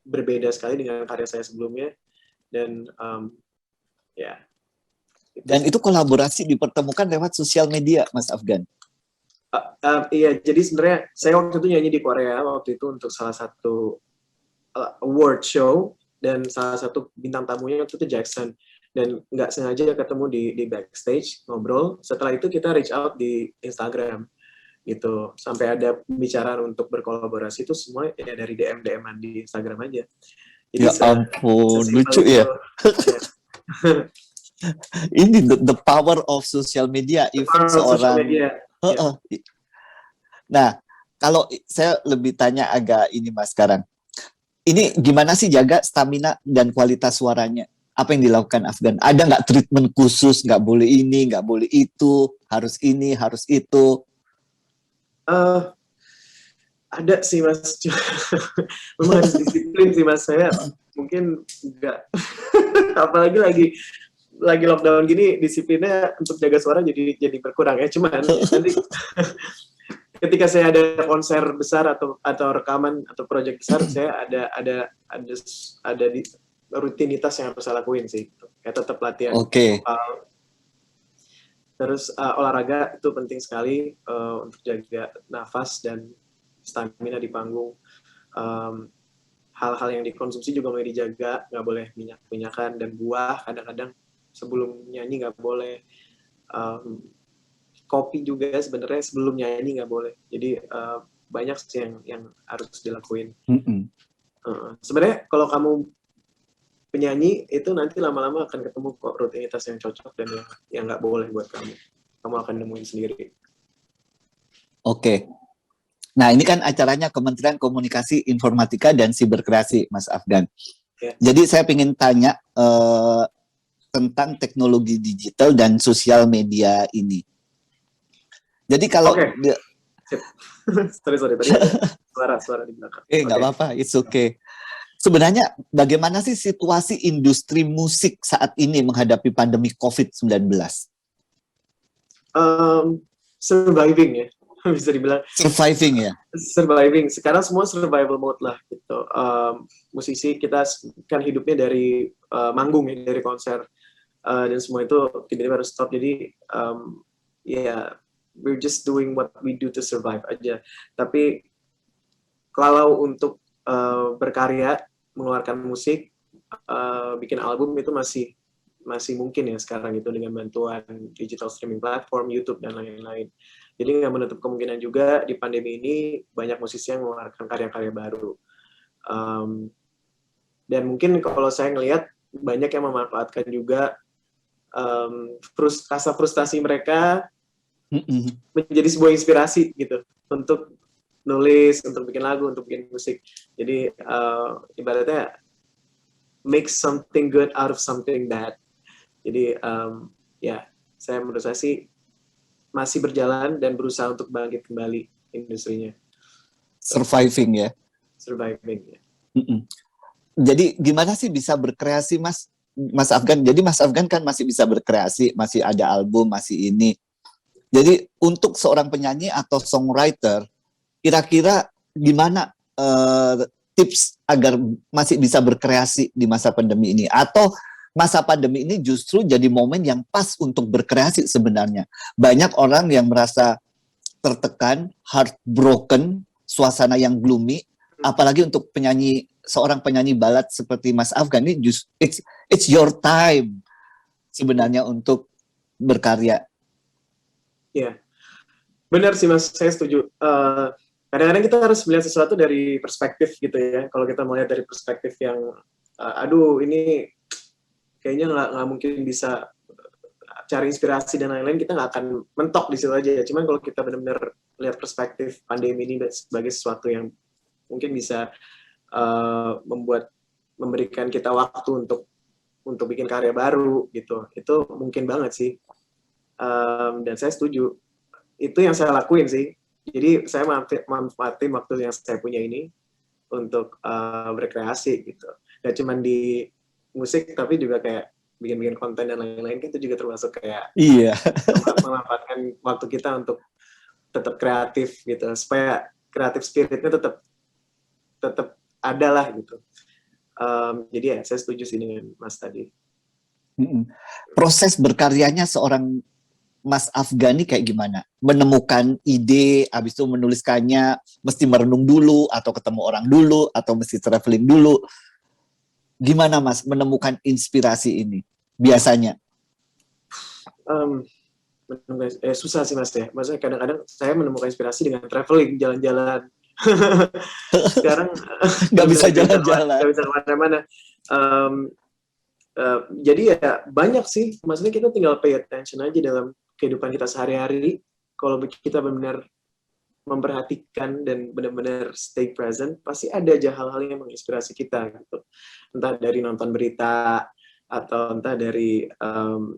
berbeda sekali dengan karya saya sebelumnya dan ya. Dan itu kolaborasi dipertemukan lewat sosial media, Mas Afgan. Iya, jadi sebenarnya saya waktu itu nyanyi di Korea waktu itu untuk salah satu award show dan salah satu bintang tamunya waktu itu Jackson. Dan nggak sengaja ketemu di backstage ngobrol. Setelah itu kita reach out di Instagram gitu, sampai ada pembicaraan untuk berkolaborasi itu semua ya dari DM-an di Instagram aja. Jadi ya ampun, lucu ya. Ini the power of social media. Even seorang Nah, kalau saya lebih tanya agak ini Mas sekarang. Ini gimana sih jaga stamina dan kualitas suaranya? Apa yang dilakukan Afgan? Ada nggak treatment khusus? Nggak boleh ini, nggak boleh itu, harus ini, harus itu? Ada sih Mas. Memang harus disiplin sih Mas. Saya mungkin nggak. Apalagi lagi lockdown gini, disiplinnya untuk jaga suara jadi berkurang ya. Cuman nanti ketika saya ada konser besar atau rekaman atau proyek besar, saya ada di rutinitas yang harus saya lakuin sih. Ya tetap latihan. Terus olahraga itu penting sekali untuk jaga nafas dan stamina di panggung. hal-hal yang dikonsumsi juga mulai dijaga, nggak boleh minyak-minyakan dan buah kadang-kadang sebelum nyanyi nggak boleh. Kopi juga sebenarnya sebelum nyanyi nggak boleh. Jadi banyak sih yang harus dilakuin. Sebenarnya kalau kamu penyanyi itu nanti lama-lama akan ketemu kok rutinitas yang cocok dan yang nggak boleh buat kamu. Kamu akan nemuin sendiri. Oke. Nah, ini kan acaranya Kementerian Komunikasi Informatika dan Siberkreasi, Mas Afgan. Ya. Jadi saya ingin tanya tentang teknologi digital dan sosial media ini. Jadi kalau sorry tadi ada suara di belakang. nggak apa-apa, it's okay. Sebenarnya bagaimana sih situasi industri musik saat ini menghadapi pandemi COVID-19? Surviving ya, bisa dibilang. Surviving ya? Surviving. Sekarang semua survival mode lah gitu. Musisi kita kan hidupnya dari manggung ya, dari konser. Dan semua itu tiba-tiba harus stop. Jadi we're just doing what we do to survive aja. Tapi kalau untuk berkarya, mengeluarkan musik, bikin album itu masih mungkin ya sekarang itu dengan bantuan digital streaming platform, YouTube dan lain-lain. Jadi nggak menutup kemungkinan juga di pandemi ini banyak musisi yang mengeluarkan karya-karya baru. Dan mungkin kalau saya ngelihat banyak yang memanfaatkan juga rasa frustasi mereka menjadi sebuah inspirasi gitu untuk nulis, untuk bikin lagu, untuk bikin musik. Jadi ibaratnya make something good out of something bad. Jadi menurut saya sih masih berjalan dan berusaha untuk bangkit kembali industrinya. Surviving ya? Surviving ya. Jadi gimana sih bisa berkreasi, Mas Afgan? Jadi Mas Afgan kan masih bisa berkreasi, masih ada album, masih ini. Jadi untuk seorang penyanyi atau songwriter, kira-kira gimana tips agar masih bisa berkreasi di masa pandemi ini? Atau masa pandemi ini justru jadi momen yang pas untuk berkreasi sebenarnya. Banyak orang yang merasa tertekan, heartbroken, suasana yang gloomy, apalagi untuk seorang penyanyi balad seperti Mas Afgan ini, it's your time sebenarnya untuk berkarya. Iya, benar sih Mas, saya setuju. Kadang-kadang kita harus melihat sesuatu dari perspektif gitu ya. Kalau kita melihat dari perspektif yang, ini kayaknya nggak mungkin bisa cari inspirasi dan lain-lain, kita nggak akan mentok di situ aja. Cuman kalau kita benar-benar lihat perspektif pandemi ini sebagai sesuatu yang mungkin bisa memberikan kita waktu untuk bikin karya baru gitu, itu mungkin banget sih. Dan saya setuju. Itu yang saya lakuin sih. Jadi saya manfaatin waktu yang saya punya ini untuk berkreasi gitu. Gak cuma di musik, tapi juga kayak bikin-bikin konten dan lain-lain, itu juga termasuk kayak memanfaatkan waktu kita untuk tetap kreatif gitu, supaya kreatif spiritnya tetap ada lah gitu. Jadi ya saya setuju sih dengan Mas tadi. Proses berkaryanya seorang Mas Afgani kayak gimana? Menemukan ide, habis itu menuliskannya, mesti merenung dulu, atau ketemu orang dulu, atau mesti traveling dulu. Gimana Mas menemukan inspirasi ini biasanya? Susah sih Mas ya. Maksudnya kadang-kadang saya menemukan inspirasi dengan traveling, jalan-jalan. Sekarang nggak bisa jalan-jalan. Nggak bisa kemana-mana. Jadi ya banyak sih. Maksudnya kita tinggal pay attention aja dalam kehidupan kita sehari-hari. Kalau kita benar-benar memperhatikan dan benar-benar stay present, pasti ada aja hal-hal yang menginspirasi kita gitu. Entah dari nonton berita atau entah dari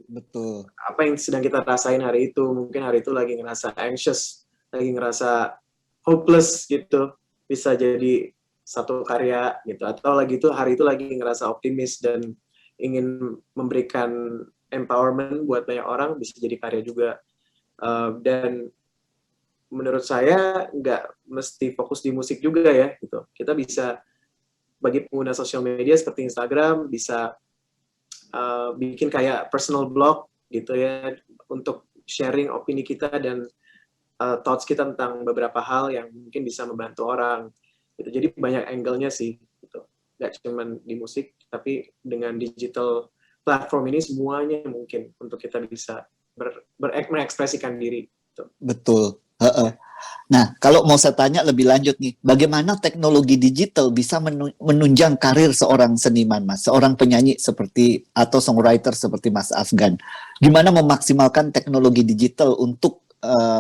betul, apa yang sedang kita rasain hari itu. Mungkin hari itu lagi ngerasa anxious, lagi ngerasa hopeless gitu, bisa jadi satu karya gitu. Atau hari itu lagi ngerasa optimis dan ingin memberikan empowerment buat banyak orang, bisa jadi karya juga. Dan menurut saya nggak mesti fokus di musik juga ya gitu. Kita bisa, bagi pengguna sosial media seperti Instagram, bisa bikin kayak personal blog gitu ya, untuk sharing opini kita dan thoughts kita tentang beberapa hal yang mungkin bisa membantu orang gitu. Jadi banyak angle-nya sih gitu. nggak cuman di musik, tapi dengan digital platform ini semuanya mungkin untuk kita bisa mengekspresikan diri. Betul. Nah, kalau mau saya tanya lebih lanjut nih, bagaimana teknologi digital bisa menunjang karir seorang seniman, Mas, seorang penyanyi seperti atau songwriter seperti Mas Afgan? Gimana memaksimalkan teknologi digital untuk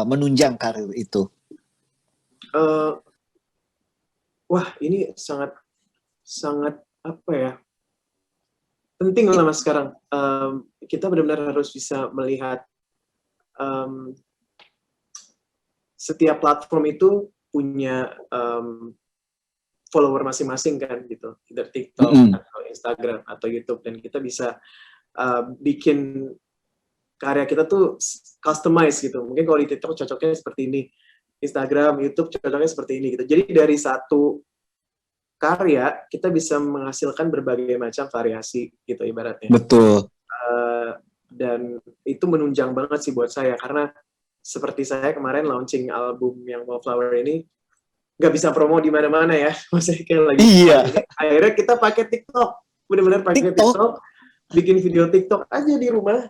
menunjang karir itu? Wah, ini sangat apa ya? Penting lah Mas sekarang. Kita benar-benar harus bisa melihat setiap platform itu punya follower masing-masing kan gitu, either TikTok atau Instagram atau YouTube, dan kita bisa bikin karya kita tuh customize gitu. Mungkin kalau di TikTok cocoknya seperti ini, Instagram, YouTube cocoknya seperti ini gitu. Jadi dari satu karya kita bisa menghasilkan berbagai macam variasi gitu ibaratnya. Betul. Dan itu menunjang banget sih buat saya, karena seperti saya kemarin launching album yang Wallflower ini nggak bisa promo di mana-mana ya, maksudnya kayak lagi. Iya. Akhirnya kita pakai TikTok, benar-benar pakai TikTok, bikin video TikTok aja di rumah,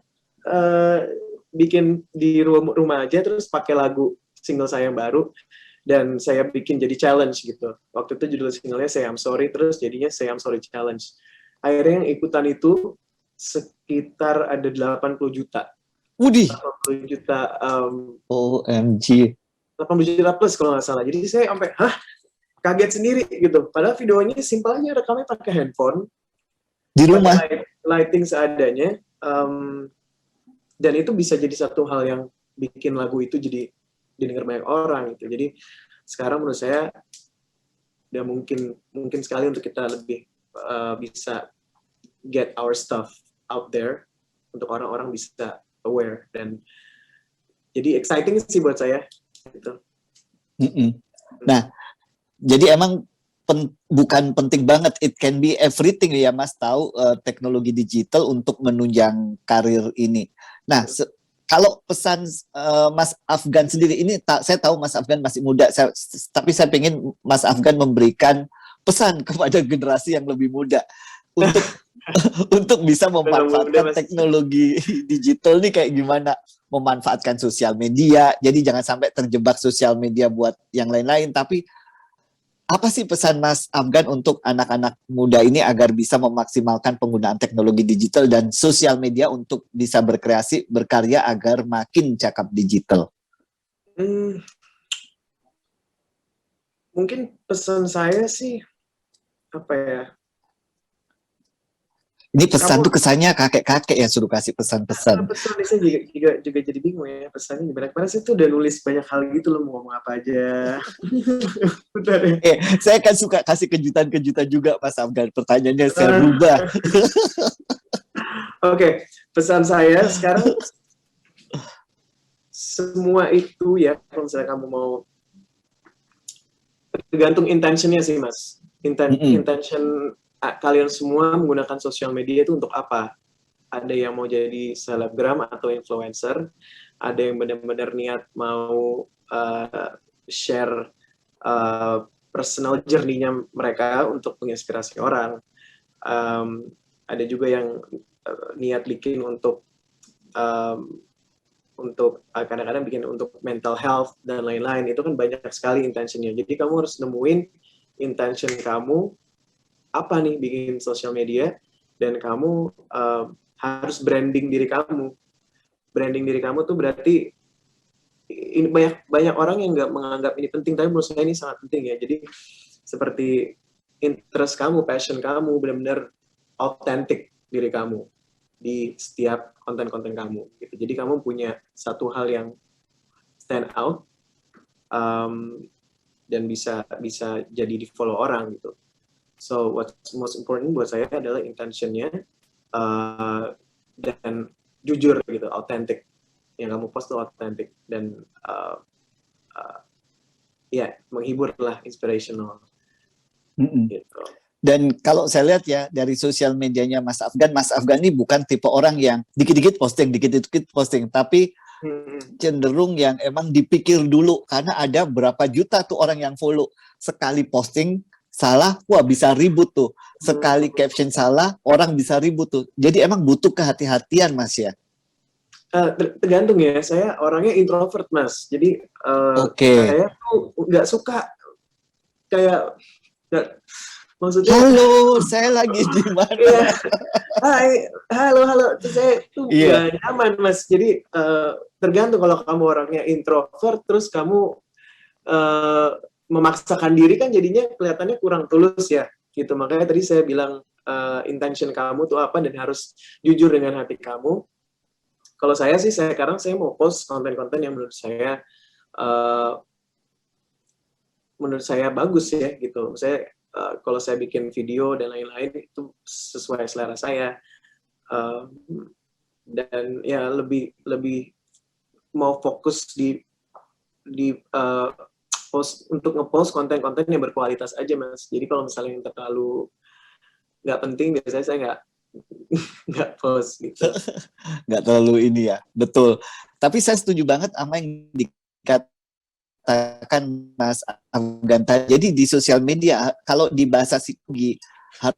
bikin di rumah aja, terus pakai lagu single saya yang baru, dan saya bikin jadi challenge gitu. Waktu itu judul singlenya Say I'm Sorry, terus jadinya Say I'm Sorry Challenge. Akhirnya yang ikutan itu sekitar ada 80 juta. Wudi. 80 juta. OMG. 80 juta plus kalau nggak salah. Jadi saya sampai, kaget sendiri gitu. Padahal videonya simpel aja, rekamnya pakai handphone. Di rumah. Lighting seadanya. Dan itu bisa jadi satu hal yang bikin lagu itu jadi didengar banyak orang gitu. Jadi sekarang menurut saya udah mungkin sekali untuk kita lebih bisa get our stuff out there, untuk orang-orang bisa aware, dan jadi exciting sih buat saya gitu. Nah, jadi emang bukan penting banget, it can be everything ya Mas, tahu teknologi digital untuk menunjang karir ini. Nah, kalau pesan Mas Afgan sendiri ini, saya tahu Mas Afgan masih muda, tapi saya ingin Mas Afgan memberikan pesan kepada generasi yang lebih muda untuk untuk bisa memanfaatkan teknologi digital ini kayak gimana, memanfaatkan sosial media. Jadi jangan sampai terjebak sosial media buat yang lain-lain, tapi apa sih pesan Mas Afgan untuk anak-anak muda ini agar bisa memaksimalkan penggunaan teknologi digital dan sosial media untuk bisa berkreasi, berkarya agar makin cakap digital? Mungkin pesan saya sih apa ya? Ini pesan tuh kesannya kakek-kakek ya, suruh kasih pesan-pesan. Pesan saya juga jadi bingung ya, pesannya gimana. Kemarin saya tuh udah nulis banyak hal gitu loh, mau ngomong apa aja. Bentar ya. Saya kan suka kasih kejutan-kejutan juga Mas Afgan, pertanyaannya saya rubah. Oke, pesan saya sekarang semua itu ya, kalau misalnya kamu mau, tergantung intentionnya sih Mas. Intention kalian semua menggunakan sosial media itu untuk apa? Ada yang mau jadi selebgram atau influencer, ada yang benar-benar niat mau share personal journey-nya mereka untuk menginspirasi orang. Ada juga yang niat bikin untuk kadang-kadang bikin untuk mental health dan lain-lain. Itu kan banyak sekali intentionnya. Jadi kamu harus nemuin intention kamu apa nih bikin sosial media, dan kamu harus branding diri kamu. Branding diri kamu tuh berarti ini banyak orang yang nggak menganggap ini penting, tapi menurut saya ini sangat penting ya. Jadi seperti interest kamu, passion kamu, benar-benar authentic diri kamu di setiap konten-konten kamu. Gitu. Jadi kamu punya satu hal yang stand out dan bisa jadi di follow orang gitu. So what's most important buat saya adalah intentionnya dan jujur gitu, authentic. Yang kamu post tuh authentic dan menghibur lah, inspirational. Gitu. Dan kalau saya lihat ya dari sosial medianya Mas Afgan ini bukan tipe orang yang dikit-dikit posting, tapi cenderung yang emang dipikir dulu, karena ada berapa juta tuh orang yang follow, sekali posting salah, wah bisa ribut tuh. Sekali caption salah, orang bisa ribut tuh. Jadi emang butuh kehati-hatian, Mas ya. Tergantung ya, saya orangnya introvert Mas, jadi Oke. saya tuh nggak suka kayak nggak, maksudnya Halo, saya lagi di mana? ya, hai, halo, terus saya tuh Iya. nggak nyaman Mas, jadi tergantung kalau kamu orangnya introvert, terus kamu eh, memaksakan diri kan jadinya kelihatannya kurang tulus ya, gitu. Makanya tadi saya bilang intention kamu tuh apa dan harus jujur dengan hati kamu. Kalau saya sih sekarang saya mau post konten-konten yang uh, menurut saya bagus ya gitu. Saya kalau saya bikin video dan lain-lain itu sesuai selera saya, uh, dan ya lebih mau fokus di post untuk ngepost konten-konten yang berkualitas aja Mas. Jadi kalau misalnya yang terlalu nggak penting biasanya saya nggak post gitu. Nggak terlalu ini ya, betul. Tapi saya setuju banget sama yang dikatakan Mas Afgan tadi. Jadi di sosial media, kalau di bahasa psikologi,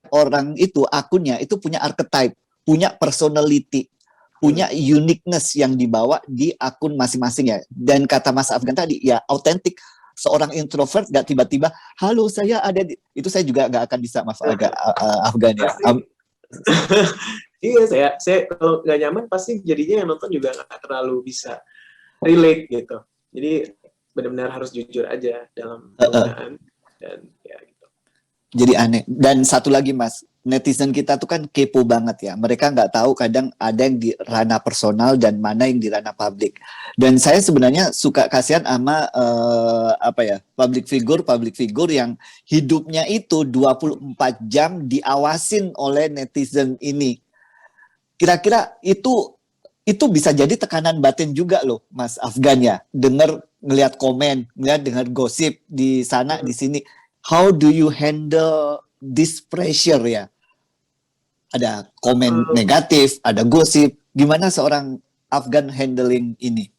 orang itu akunnya itu punya archetype, punya personality, punya uniqueness yang dibawa di akun masing-masing ya. Dan kata Mas Afgan tadi, ya autentik. Seorang introvert nggak tiba-tiba, halo saya ada di... Itu saya juga nggak akan bisa, Mas Afgan ya. Iya, saya kalau nggak nyaman pasti jadinya yang nonton juga nggak terlalu bisa relate gitu. Jadi benar-benar harus jujur aja dalam penggunaan dan ya gitu. Jadi aneh. Dan satu lagi Mas, netizen kita tuh kan kepo banget ya. Mereka nggak tahu kadang ada yang di ranah personal dan mana yang di ranah publik. Dan saya sebenarnya suka kasihan sama public figure yang hidupnya itu 24 jam diawasin oleh netizen ini. Kira-kira itu bisa jadi tekanan batin juga loh, Mas Afgan ya. Ngelihat komen, dengar gosip di sana di sini. How do you handle this pressure ya? Ada komen negatif, ada gosip. Gimana seorang Afgan handling ini?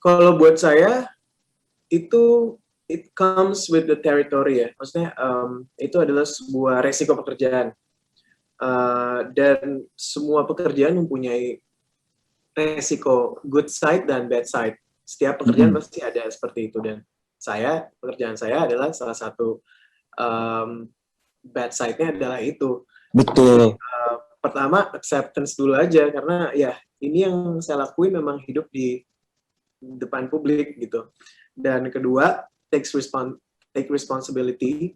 Kalau buat saya itu it comes with the territory ya. Maksudnya itu adalah sebuah resiko pekerjaan. Dan semua pekerjaan mempunyai resiko good side dan bad side. Setiap pekerjaan pasti ada seperti itu, dan pekerjaan saya adalah salah satu bad side-nya adalah itu. Betul. Pertama acceptance dulu aja, karena ya ini yang saya lakuin, memang hidup di depan publik gitu. Dan kedua, take responsibility,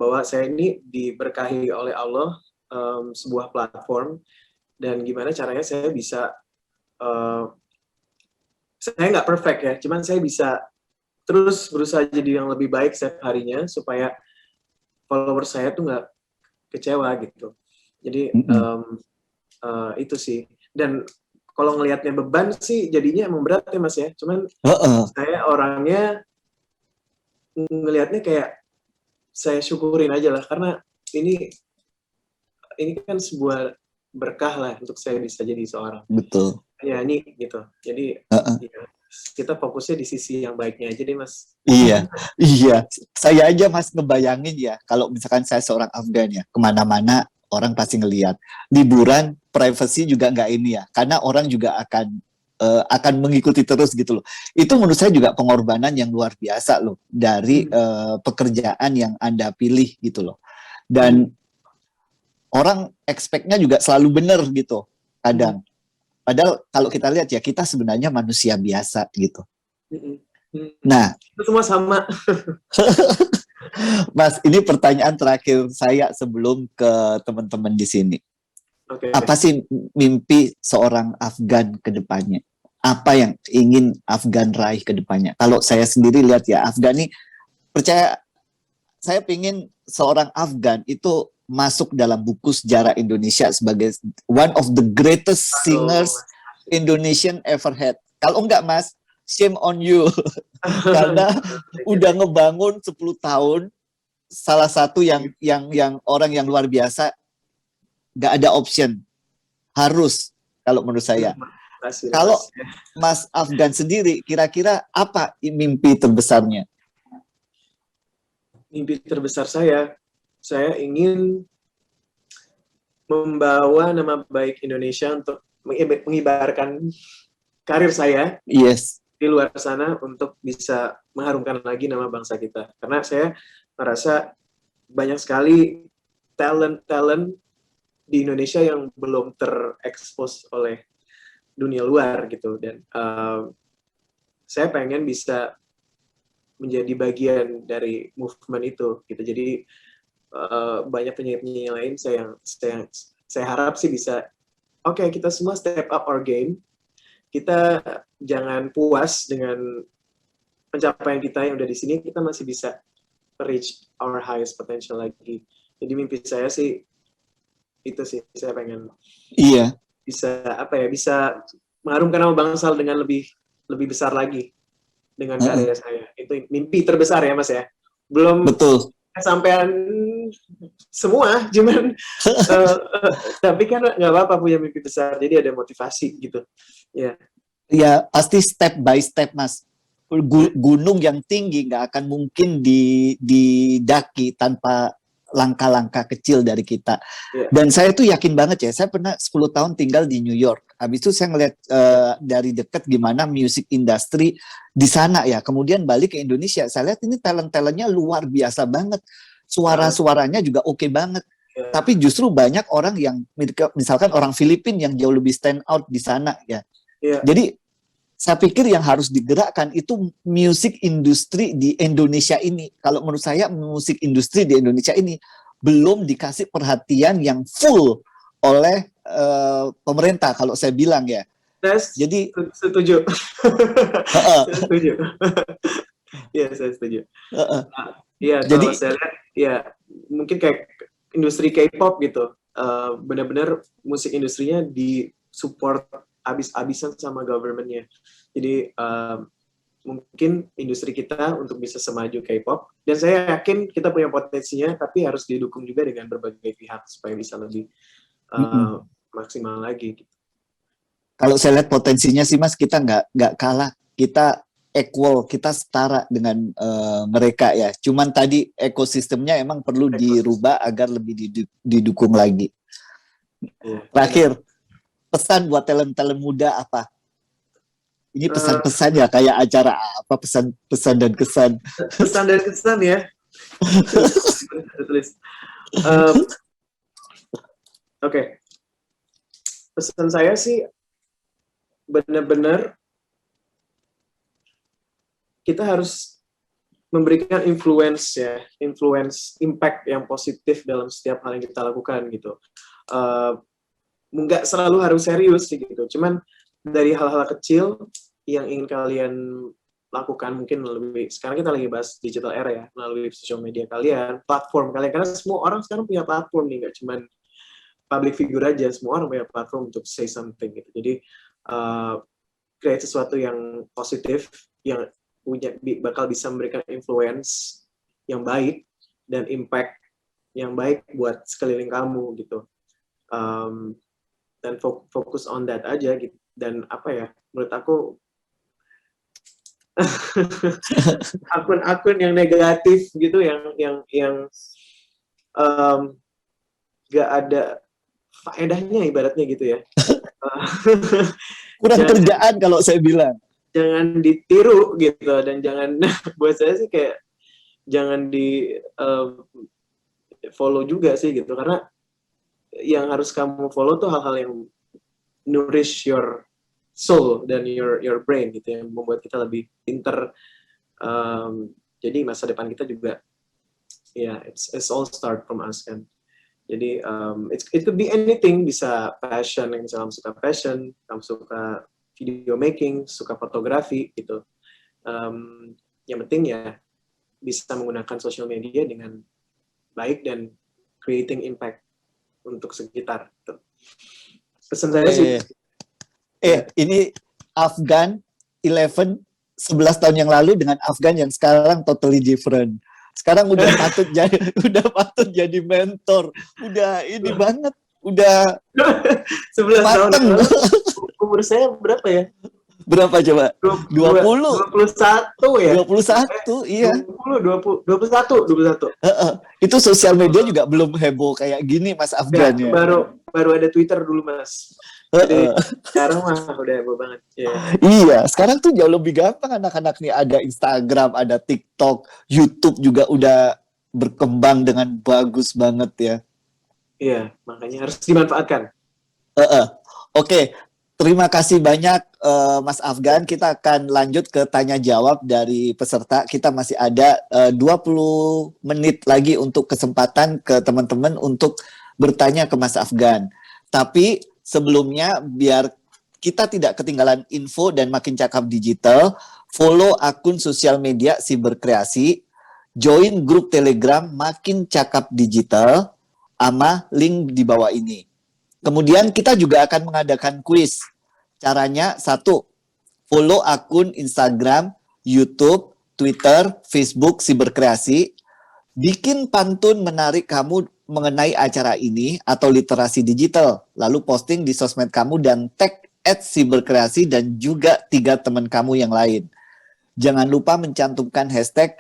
bahwa saya ini diberkahi oleh Allah sebuah platform, dan gimana caranya saya bisa saya nggak perfect ya, cuman saya bisa terus berusaha jadi yang lebih baik setiap harinya supaya follower saya tuh nggak kecewa gitu. Jadi itu sih. Dan kalau ngelihatnya beban sih jadinya emang berat ya Mas ya. Cuman saya orangnya ngelihatnya kayak saya syukurin aja lah, karena ini kan sebuah berkah lah untuk saya bisa jadi seorang penyanyi gitu. Jadi ya, kita fokusnya di sisi yang baiknya aja deh Mas. Iya. Saya aja Mas ngebayangin ya, kalau misalkan saya seorang Afgan ya, kemana-mana orang pasti ngelihat. Liburan, privacy juga nggak ini ya, karena orang juga akan mengikuti terus gitu loh. Itu menurut saya juga pengorbanan yang luar biasa loh dari pekerjaan yang Anda pilih gitu loh. Dan orang expect-nya juga selalu benar gitu kadang. Padahal kalau kita lihat ya, kita sebenarnya manusia biasa gitu. Nah, itu semua sama. Mas, ini pertanyaan terakhir saya sebelum ke teman-teman di sini. Apa sih mimpi seorang Afgan ke depannya? Apa yang ingin Afgan raih ke depannya? Kalau saya sendiri lihat ya, Afgan ini percaya, saya ingin seorang Afgan itu masuk dalam buku sejarah Indonesia sebagai one of the greatest singers Indonesian ever had. Kalau enggak Mas, shame on you. Karena udah ngebangun 10 tahun, salah satu yang orang yang luar biasa, nggak ada option. Harus, kalau menurut saya. Kalau Mas Afgan sendiri, kira-kira apa mimpi terbesarnya? mimpi terbesar saya ingin membawa nama baik Indonesia untuk mengibarkan karir saya Yes. di luar sana untuk bisa mengharumkan lagi nama bangsa kita. Karena saya merasa banyak sekali talent di Indonesia yang belum terekspos oleh dunia luar gitu. Dan saya pengen bisa menjadi bagian dari movement itu gitu. Jadi banyak penyanyi-penyanyi lain saya harap sih bisa kita semua step up our game. Kita jangan puas dengan pencapaian kita yang udah di sini, kita masih bisa reach our highest potential lagi. Jadi mimpi saya sih itu sih, saya pengen bisa mengharumkan nama bangsa dengan lebih besar lagi dengan karya saya. Itu mimpi terbesar ya Mas ya. Belum betul sampean semua, cuman tapi kan nggak apa-apa punya mimpi besar, jadi ada motivasi gitu. Ya pasti step by step Mas. Gunung yang tinggi nggak akan mungkin didaki tanpa langkah-langkah kecil dari kita. Dan saya tuh yakin banget ya, saya pernah 10 tahun tinggal di New York. Habis itu saya ngeliat dari dekat gimana music industry di sana ya. Kemudian balik ke Indonesia, saya lihat ini talent-talentnya luar biasa banget. Suara-suaranya juga oke banget. Tapi justru banyak orang yang, misalkan orang Filipina yang jauh lebih stand out di sana ya. Jadi saya pikir yang harus digerakkan itu musik industri di Indonesia ini. Kalau menurut saya musik industri di Indonesia ini belum dikasih perhatian yang full oleh pemerintah kalau saya bilang ya. Jadi setuju. Setuju. Iya, saya setuju. Jadi saya lihat ya mungkin kayak industri K-pop gitu. Benar-benar musik industrinya di-support abis-abisan sama government-nya. Jadi mungkin industri kita untuk bisa semaju K-pop, dan saya yakin kita punya potensinya, tapi harus didukung juga dengan berbagai pihak supaya bisa lebih maksimal lagi. Gitu. Kalau saya lihat potensinya sih Mas, kita nggak kalah, kita equal, kita setara dengan mereka ya. Cuman tadi ekosistemnya emang perlu dirubah agar lebih didukung lagi. Terakhir. Pesan buat talent-talent muda apa? Ini pesan-pesan ya, kayak acara apa, pesan dan kesan. Pesan dan kesan ya. Oke. Pesan saya sih benar-benar kita harus memberikan influence impact yang positif dalam setiap hal yang kita lakukan gitu. Nggak selalu harus serius sih gitu, cuman dari hal-hal kecil yang ingin kalian lakukan, mungkin melalui, sekarang kita lagi bahas digital era ya, melalui social media kalian, platform kalian, karena semua orang sekarang punya platform nih, nggak cuman public figure aja, semua orang punya platform untuk say something gitu. Jadi create sesuatu yang positif, yang bakal bisa memberikan influence yang baik dan impact yang baik buat sekeliling kamu gitu. Dan fokus on that aja gitu. Dan apa ya, menurut aku akun-akun yang negatif gitu, yang gak ada faedahnya ibaratnya gitu ya. Kurang kerjaan kalau saya bilang. Jangan ditiru gitu, dan jangan buat saya sih kayak jangan di follow juga sih gitu, karena yang harus kamu follow tuh hal-hal yang nourish your soul dan your brain gitu, yang membuat kita lebih pinter. Jadi masa depan kita juga it's all start from us kan. Jadi it could be anything, bisa passion, yang misalnya kamu suka passion, kamu suka video making, suka fotografi gitu. Yang penting ya bisa menggunakan social media dengan baik dan creating impact untuk sekitar. Pesan saya sih. Ini Afgan 11 tahun yang lalu dengan Afgan yang sekarang totally different. Sekarang udah patut jadi mentor. Udah ini banget. Udah 11 tahun. Umur saya berapa ya? Berapa coba? 20. 21 ya? 21, iya. 21. Itu sosial media juga belum heboh kayak gini, Mas Afgan Enggak, ya. baru ada Twitter dulu, Mas. Jadi sekarang mah udah heboh banget. Iya. Iya, sekarang tuh jauh lebih gampang anak-anak nih, ada Instagram, ada TikTok, YouTube juga udah berkembang dengan bagus banget ya. Iya, makanya harus dimanfaatkan. Oke, terima kasih banyak Mas Afgan. Kita akan lanjut ke tanya jawab dari peserta. Kita masih ada 20 menit lagi untuk kesempatan ke teman-teman untuk bertanya ke Mas Afgan. Tapi sebelumnya biar kita tidak ketinggalan info dan makin cakap digital, follow akun sosial media Siberkreasi, join grup Telegram Makin Cakap Digital, sama link di bawah ini. Kemudian kita juga akan mengadakan kuis. Caranya satu, follow akun Instagram, YouTube, Twitter, Facebook Siberkreasi. Bikin pantun menarik kamu mengenai acara ini atau literasi digital. Lalu posting di sosmed kamu dan tag @siberkreasi dan juga 3 teman kamu yang lain. Jangan lupa mencantumkan hashtag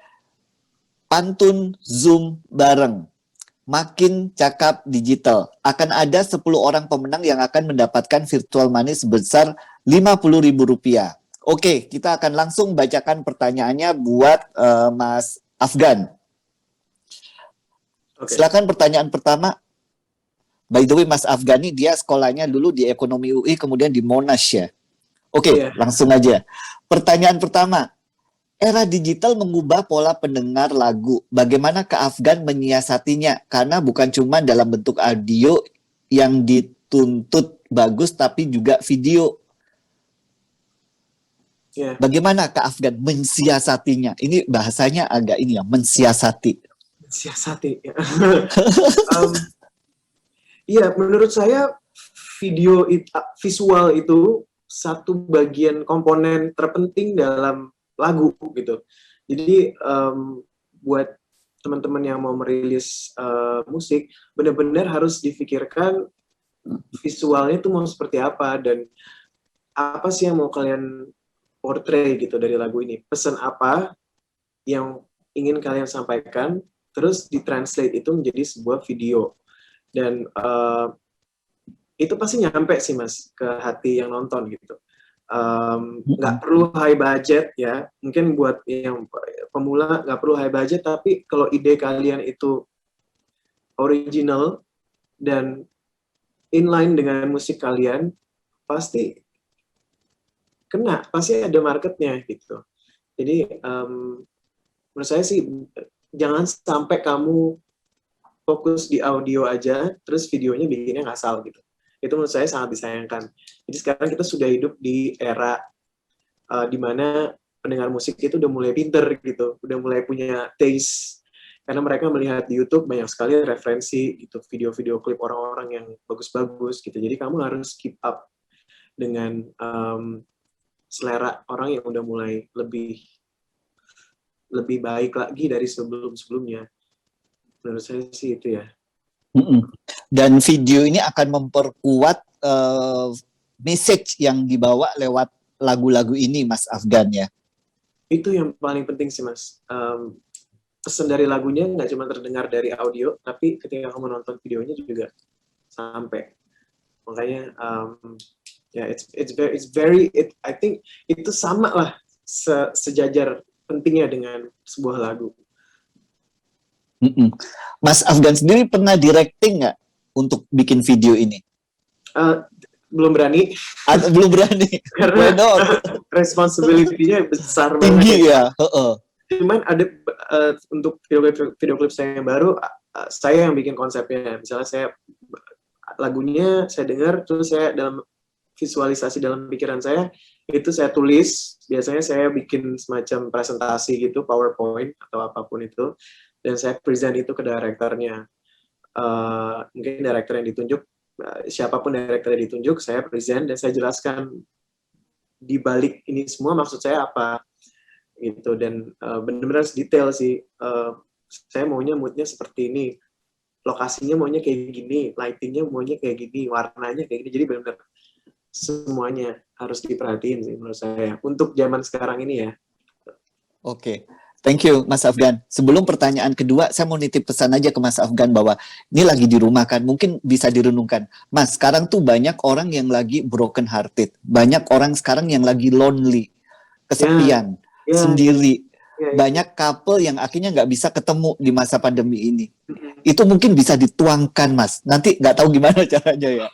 pantun Zoom bareng. Makin Cakap Digital. Akan ada 10 orang pemenang yang akan mendapatkan virtual money sebesar Rp50.000. Oke, kita akan langsung bacakan pertanyaannya buat Mas Afgan. Oke. Silakan pertanyaan pertama. By the way, Mas Afgan ini dia sekolahnya dulu di Ekonomi UI, kemudian di Monash ya. Oke, langsung aja. Pertanyaan pertama. Era digital mengubah pola pendengar lagu. Bagaimana Kak Afgan menyiasatinya? Karena bukan cuma dalam bentuk audio yang dituntut bagus, tapi juga video. Bagaimana Kak Afgan mensiasatinya? Ini bahasanya agak ini ya, mensiasati. Mensiasati. Iya, menurut saya visual itu satu bagian komponen terpenting dalam lagu gitu. Jadi buat teman-teman yang mau merilis musik, benar-benar harus difikirkan visualnya itu mau seperti apa dan apa sih yang mau kalian portray gitu dari lagu ini. Pesan apa yang ingin kalian sampaikan, terus ditranslate itu menjadi sebuah video. Dan itu pasti nyampe sih Mas ke hati yang nonton gitu. Nggak perlu high budget ya, mungkin buat yang pemula nggak perlu high budget, tapi kalau ide kalian itu original dan inline dengan musik kalian, pasti kena, pasti ada marketnya gitu. Jadi menurut saya sih jangan sampai kamu fokus di audio aja, terus videonya bikinnya ngasal gitu. Itu menurut saya sangat disayangkan. Jadi sekarang kita sudah hidup di era di mana pendengar musik itu udah mulai pinter gitu, udah mulai punya taste. Karena mereka melihat di YouTube banyak sekali referensi gitu, video-video klip orang-orang yang bagus-bagus gitu. Jadi kamu harus keep up dengan selera orang yang udah mulai lebih baik lagi dari sebelum-sebelumnya. Menurut saya sih itu ya. Dan video ini akan memperkuat message yang dibawa lewat lagu-lagu ini, Mas Afgan ya. Itu yang paling penting sih Mas. Pesan dari lagunya nggak cuma terdengar dari audio, tapi ketika kamu nonton videonya juga sampai. Makanya ya I think itu sama lah sejajar pentingnya dengan sebuah lagu. Mas Afgan sendiri pernah directing nggak untuk bikin video ini? Belum berani. Belum berani. Karena responsibility-nya besar banget. Tinggi ya. Cuman ada untuk video klip saya yang baru, saya yang bikin konsepnya. Misalnya lagunya saya dengar, terus saya dalam visualisasi dalam pikiran saya, itu saya tulis. Biasanya saya bikin semacam presentasi gitu, PowerPoint atau apapun itu, dan saya present itu ke direkturnya. Mungkin direktur yang ditunjuk, siapapun direktur yang ditunjuk, saya present dan saya jelaskan di balik ini semua maksud saya apa gitu. Dan benar-benar detail sih. Saya maunya moodnya seperti ini, lokasinya maunya kayak gini, lightingnya maunya kayak gini, warnanya kayak gini. Jadi benar-benar semuanya harus diperhatiin sih menurut saya untuk zaman sekarang ini ya. Oke. Thank you, Mas Afgan. Sebelum pertanyaan kedua, saya mau nitip pesan aja ke Mas Afgan bahwa ini lagi di rumah kan, mungkin bisa direnungkan. Mas, sekarang tuh banyak orang yang lagi broken hearted. Banyak orang sekarang yang lagi lonely, kesepian, sendiri. Banyak couple yang akhirnya nggak bisa ketemu di masa pandemi ini. Itu mungkin bisa dituangkan, Mas. Nanti nggak tahu gimana caranya ya.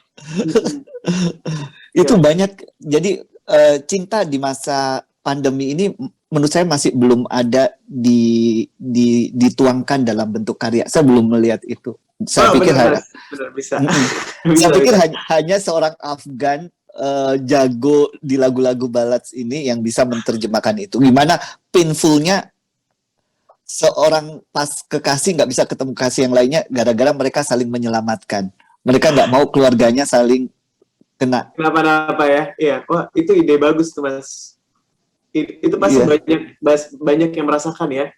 Itu banyak. Jadi cinta di masa pandemi ini menurut saya masih belum ada dituangkan dalam bentuk karya. Saya belum melihat itu. Saya pikir saya pikir hanya seorang Afgan jago di lagu-lagu ballads ini yang bisa menerjemahkan itu. Gimana painfulnya seorang pas kekasih nggak bisa ketemu kasih yang lainnya gara-gara mereka saling menyelamatkan. Mereka nggak mau keluarganya saling kena. Kenapa-napa ya? Iya, wah itu ide bagus tuh Mas. Itu pasti banyak yang merasakan ya.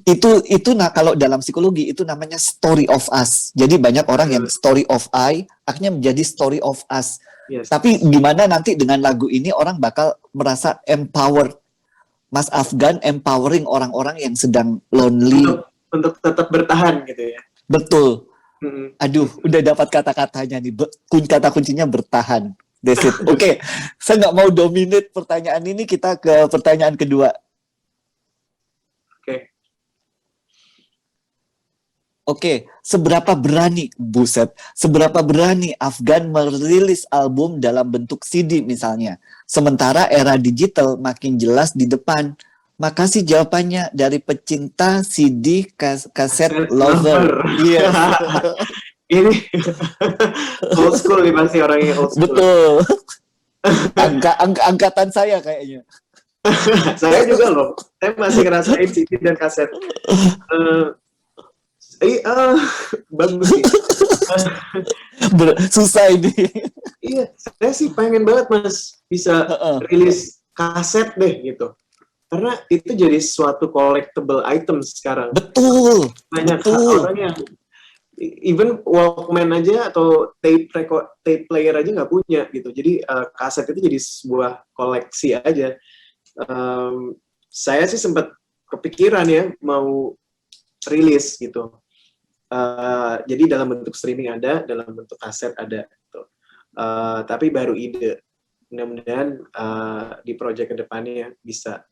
Itu nah kalau dalam psikologi itu namanya story of us. Jadi banyak orang yang story of I akhirnya menjadi story of us. Yes. Tapi gimana nanti dengan lagu ini orang bakal merasa empowered. Mas Afgan empowering orang-orang yang sedang lonely untuk tetap bertahan gitu ya. Betul. Aduh, udah dapat kata-katanya nih. Kata kuncinya bertahan. That's it. Oke, saya nggak mau dominate pertanyaan ini, kita ke pertanyaan kedua. Oke, seberapa berani Afgan merilis album dalam bentuk CD misalnya, sementara era digital makin jelas di depan. Makasih jawabannya dari pecinta CD kaset lover. Iya. Ini old school nih, masih orangnya old school. Betul. Angkatan saya kayaknya. Saya juga loh. Saya masih ngerasain CD dan kaset. Bagus sih. Susah ini. Iya, saya sih pengen banget Mas bisa rilis kaset deh gitu. Karena itu jadi suatu collectible item sekarang. Betul. Banyak orang yang even Walkman aja atau tape player aja nggak punya gitu. Jadi kaset itu jadi sebuah koleksi aja. Saya sih sempat kepikiran ya mau rilis gitu. Jadi dalam bentuk streaming ada, dalam bentuk kaset ada. Gitu. Tapi baru ide. Mudah-mudahan di proyek kedepannya bisa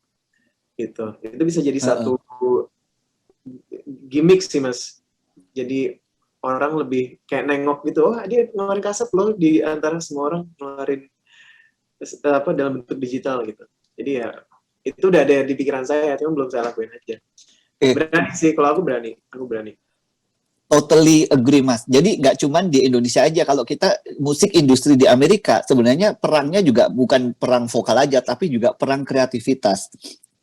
gitu. Itu bisa jadi satu gimmick sih Mas. Jadi orang lebih kayak nengok gitu, oh dia ngeluarin kaset loh di antara semua orang ngeluarin dalam bentuk digital gitu. Jadi ya itu udah ada di pikiran saya, cuma belum saya lakuin aja. Berani sih, kalau aku berani. Totally agree Mas. Jadi nggak cuman di Indonesia aja, kalau kita musik industri di Amerika sebenarnya perangnya juga bukan perang vokal aja, tapi juga perang kreativitas,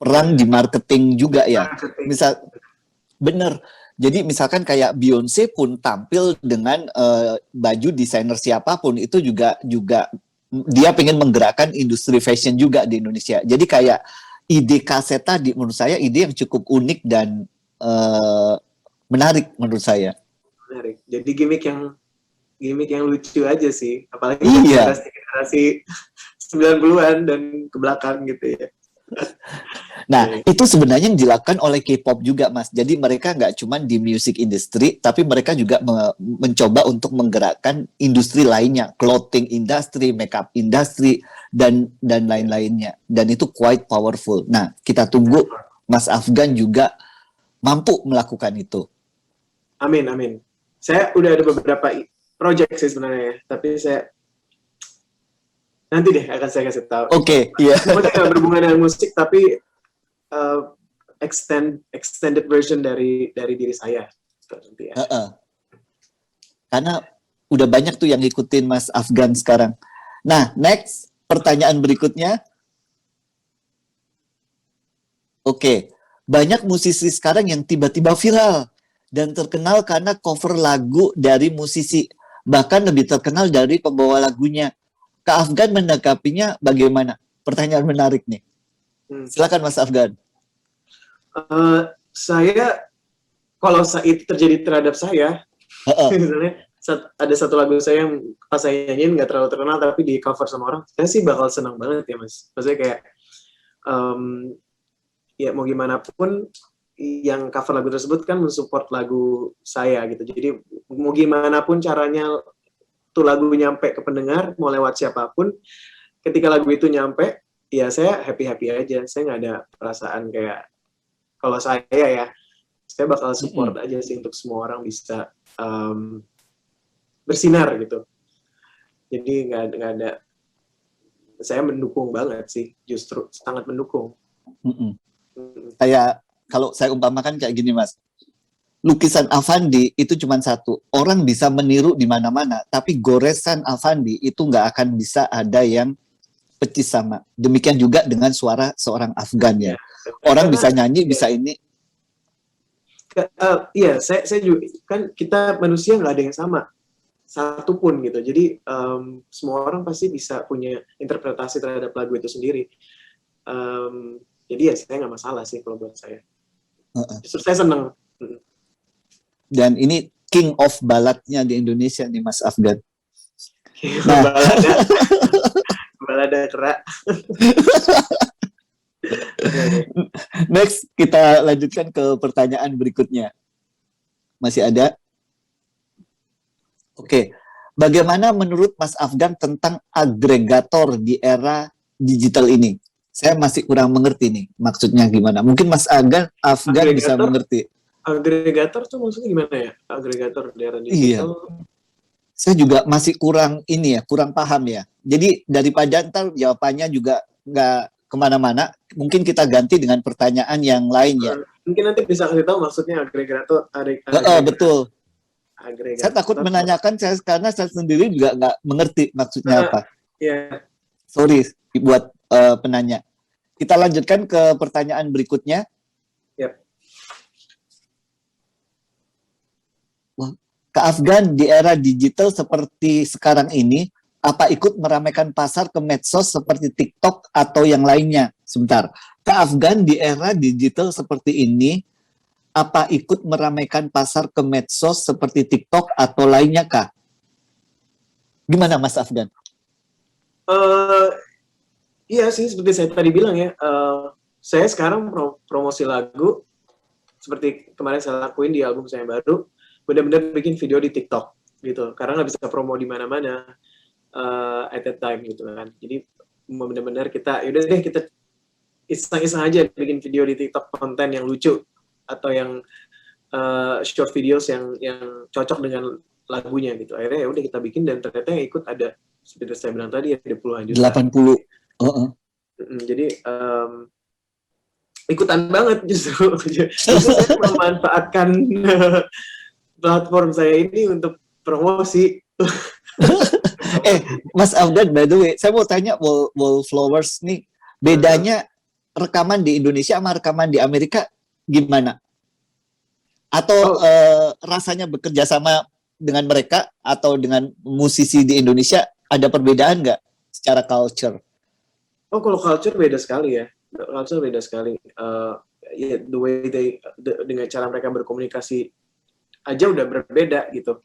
perang di marketing juga ya. Misal bener. Jadi misalkan kayak Beyonce pun tampil dengan baju desainer siapapun itu juga dia pengen menggerakkan industri fashion juga di Indonesia. Jadi kayak ide kaset tadi menurut saya ide yang cukup unik dan menarik menurut saya. Menarik. Jadi gimmick yang lucu aja sih, apalagi generasi 90-an dan ke belakang gitu ya. Nah, itu sebenarnya yang dilakukan oleh K-pop juga, Mas. Jadi mereka nggak cuma di music industry, tapi mereka juga mencoba untuk menggerakkan industri lainnya, clothing industry, makeup industry, dan lain-lainnya. Dan itu quite powerful. Nah, kita tunggu Mas Afgan juga mampu melakukan itu. Amin. Saya udah ada beberapa project sih sebenarnya, tapi nanti deh akan saya kasih tahu. Oke, iya. Nggak berhubungan dengan musik, tapi extended version dari diri saya. Nanti ya. Karena udah banyak tuh yang ngikutin Mas Afgan sekarang. Nah, next pertanyaan berikutnya. Oke, banyak musisi sekarang yang tiba-tiba viral dan terkenal karena cover lagu dari musisi, bahkan lebih terkenal dari pembawa lagunya. Kak Afgan menanggapinya bagaimana? Pertanyaan menarik nih. Silakan Mas Afgan. Saya, kalau itu terjadi terhadap saya, misalnya, ada satu lagu saya yang pas saya nyanyiin nggak terlalu terkenal tapi di cover sama orang, saya sih bakal senang banget ya Mas. Maksudnya kayak ya mau gimana pun yang cover lagu tersebut kan mensupport lagu saya gitu. Jadi mau gimana pun caranya tuh lagu nyampe ke pendengar, mau lewat siapapun, ketika lagu itu nyampe, ya saya happy-happy aja. Saya nggak ada perasaan kayak, kalau saya bakal support aja sih untuk semua orang bisa bersinar gitu. Jadi nggak ada, saya mendukung banget sih, justru sangat mendukung. Kayak kalau saya umpamakan kayak gini Mas, lukisan Affandi itu cuma satu, orang bisa meniru di mana-mana, tapi goresan Affandi itu nggak akan bisa ada yang persis sama. Demikian juga dengan suara seorang Afgan ya. Orang bisa nyanyi, bisa ini. Iya, saya juga kan kita manusia nggak ada yang sama satu pun gitu. Jadi semua orang pasti bisa punya interpretasi terhadap lagu itu sendiri. Jadi ya saya nggak masalah sih kalau buat saya. Justru saya senang. Dan ini king of baladnya di Indonesia nih Mas Afgan. Nah. Balada kerak. Next, kita lanjutkan ke pertanyaan berikutnya. Masih ada? Oke. Bagaimana menurut Mas Afgan tentang agregator di era digital ini? Saya masih kurang mengerti nih, maksudnya gimana. Mungkin Mas Afgan bisa mengerti. Agregator tuh maksudnya gimana ya? Agregator di era digital? Iya. Saya juga masih kurang kurang paham ya. Jadi daripada ntar jawabannya juga nggak kemana-mana, mungkin kita ganti dengan pertanyaan yang lain ya. Mungkin nanti bisa kasih tahu maksudnya agregator. Betul. Agregator. Saya takut menanyakan karena saya sendiri juga nggak mengerti maksudnya apa. Iya. Sorry buat penanya. Kita lanjutkan ke pertanyaan berikutnya. Yep. Kak Afgan, di era digital seperti sekarang ini, apa ikut meramaikan pasar ke medsos seperti TikTok atau yang lainnya? Sebentar. Kak Afgan, di era digital seperti ini, apa ikut meramaikan pasar ke medsos seperti TikTok atau lainnya, Kak? Gimana, Mas Afgan? Iya sih, seperti saya tadi bilang ya. Saya sekarang promosi lagu, seperti kemarin saya lakuin di album saya yang baru, benar-benar bikin video di TikTok gitu, karena nggak bisa promo di mana-mana at that time gitu kan. Jadi benar-benar kita yaudah deh kita iseng-iseng aja bikin video di TikTok, konten yang lucu atau yang short videos yang cocok dengan lagunya gitu. Akhirnya ya udah kita bikin dan ternyata yang ikut ada seperti saya bilang tadi ada puluhan juta. 80. Jadi ikutan banget justru. Saya memanfaatkan platform saya ini untuk promosi. Mas Afgan, by the way, saya mau tanya Wallflowers nih, bedanya rekaman di Indonesia sama rekaman di Amerika gimana? Atau rasanya bekerja sama dengan mereka atau dengan musisi di Indonesia ada perbedaan nggak secara culture? Oh, kalau culture beda sekali ya. Culture beda sekali. The way dengan cara mereka berkomunikasi aja udah berbeda gitu.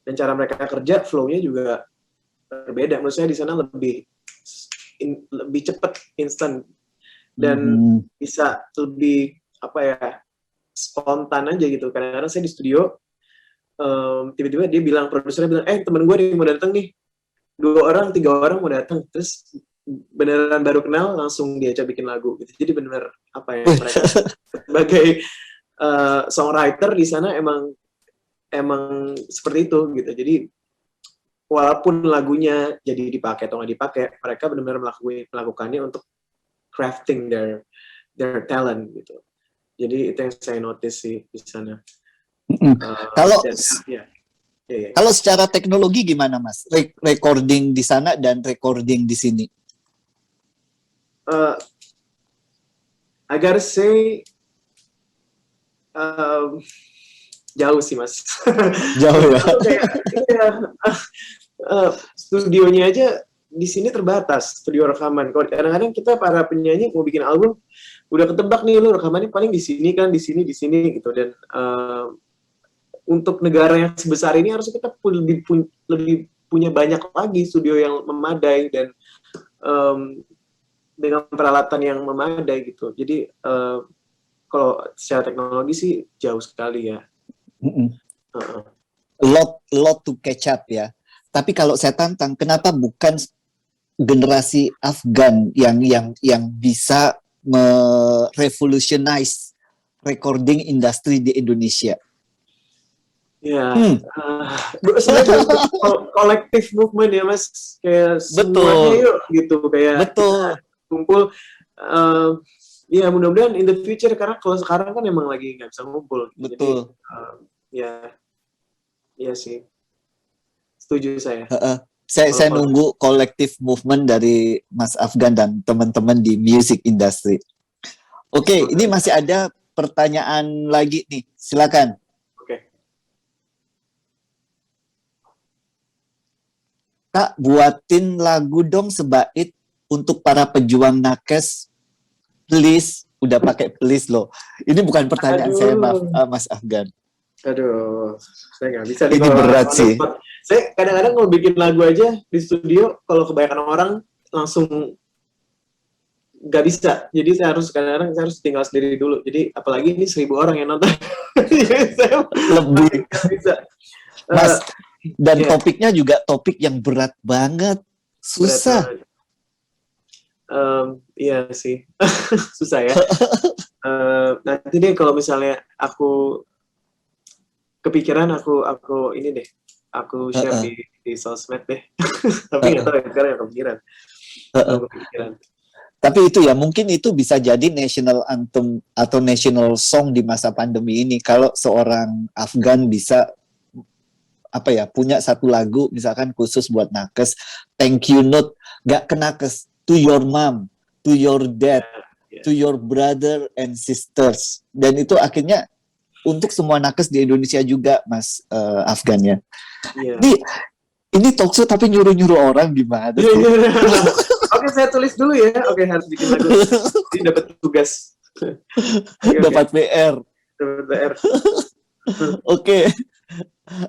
Dan cara mereka kerja, flow-nya juga berbeda. Menurut saya di sana lebih cepat, instan, dan bisa lebih spontan aja gitu. Kadang-kadang saya di studio, tiba-tiba dia bilang, produsernya bilang, temen gue nih mau datang nih, 2 orang, 3 orang mau datang, terus beneran baru kenal langsung diajak bikin lagu gitu. Jadi bener mereka sebagai songwriter di sana emang seperti itu gitu. Jadi walaupun lagunya jadi dipakai atau nggak dipakai, mereka benar-benar melakukannya untuk crafting their talent gitu. Jadi itu yang saya notice sih di sana. Kalau secara teknologi gimana, Mas? Recording di sana dan recording di sini? I gotta say jauh sih, Mas. Jauh ya. Studionya aja di sini terbatas, studio rekaman. Kadang-kadang kita para penyanyi mau bikin album udah ketebak nih, lu rekamannya paling di sini kan, di sini gitu. Dan untuk negara yang sebesar ini harusnya kita lebih punya banyak lagi studio yang memadai dan dengan peralatan yang memadai gitu. Jadi kalau secara teknologi sih jauh sekali ya. Lot to catch up ya. Tapi kalau saya tantang, kenapa bukan generasi Afgan yang bisa merevolutionize recording industri di Indonesia? Ya, sebenarnya kolektif movement ya Mas, kayak semuanya yuk gitu, kayak kita kumpul. Ya mudah-mudahan in the future, karena kalau sekarang kan emang lagi nggak bisa ngumpul. Betul. Jadi, ya sih, setuju saya. Saya nunggu kolektif movement dari Mas Afgan dan teman-teman di music industry. Oke, ini masih ada pertanyaan lagi nih, silakan. Kak, buatin lagu dong sebait untuk para pejuang nakes, please. Udah pakai please loh. Ini bukan pertanyaan saya, maaf, Mas Afgan. Aduh, saya nggak bisa. Ini berat sih. Saya kadang-kadang kalau bikin lagu aja di studio, kalau kebanyakan orang langsung nggak bisa. Jadi saya harus kadang-kadang saya harus tinggal sendiri dulu. Jadi apalagi ini 1.000 orang yang nonton. Saya lebih nggak bisa. Mas, dan topiknya juga topik yang berat banget, susah. Iya sih, susah ya. Nanti deh kalau misalnya aku kepikiran, aku ini deh, aku share di sosmed deh. Tapi nggak tahu ya sekarang yang kepikiran. Tapi itu ya, mungkin itu bisa jadi national anthem atau national song di masa pandemi ini. Kalau seorang Afgan bisa punya satu lagu misalkan khusus buat nakes, thank you note, gak ke nakes, to your mom, to your dad, to your brother and sisters. Dan itu akhirnya untuk semua nakes di Indonesia juga, Mas Afgan ya. Ini talkshow tapi nyuruh-nyuruh orang gimana sih? Oke, saya tulis dulu ya. Oke, harus bikin lagu. Ini dapat tugas. Dapat PR. Oke.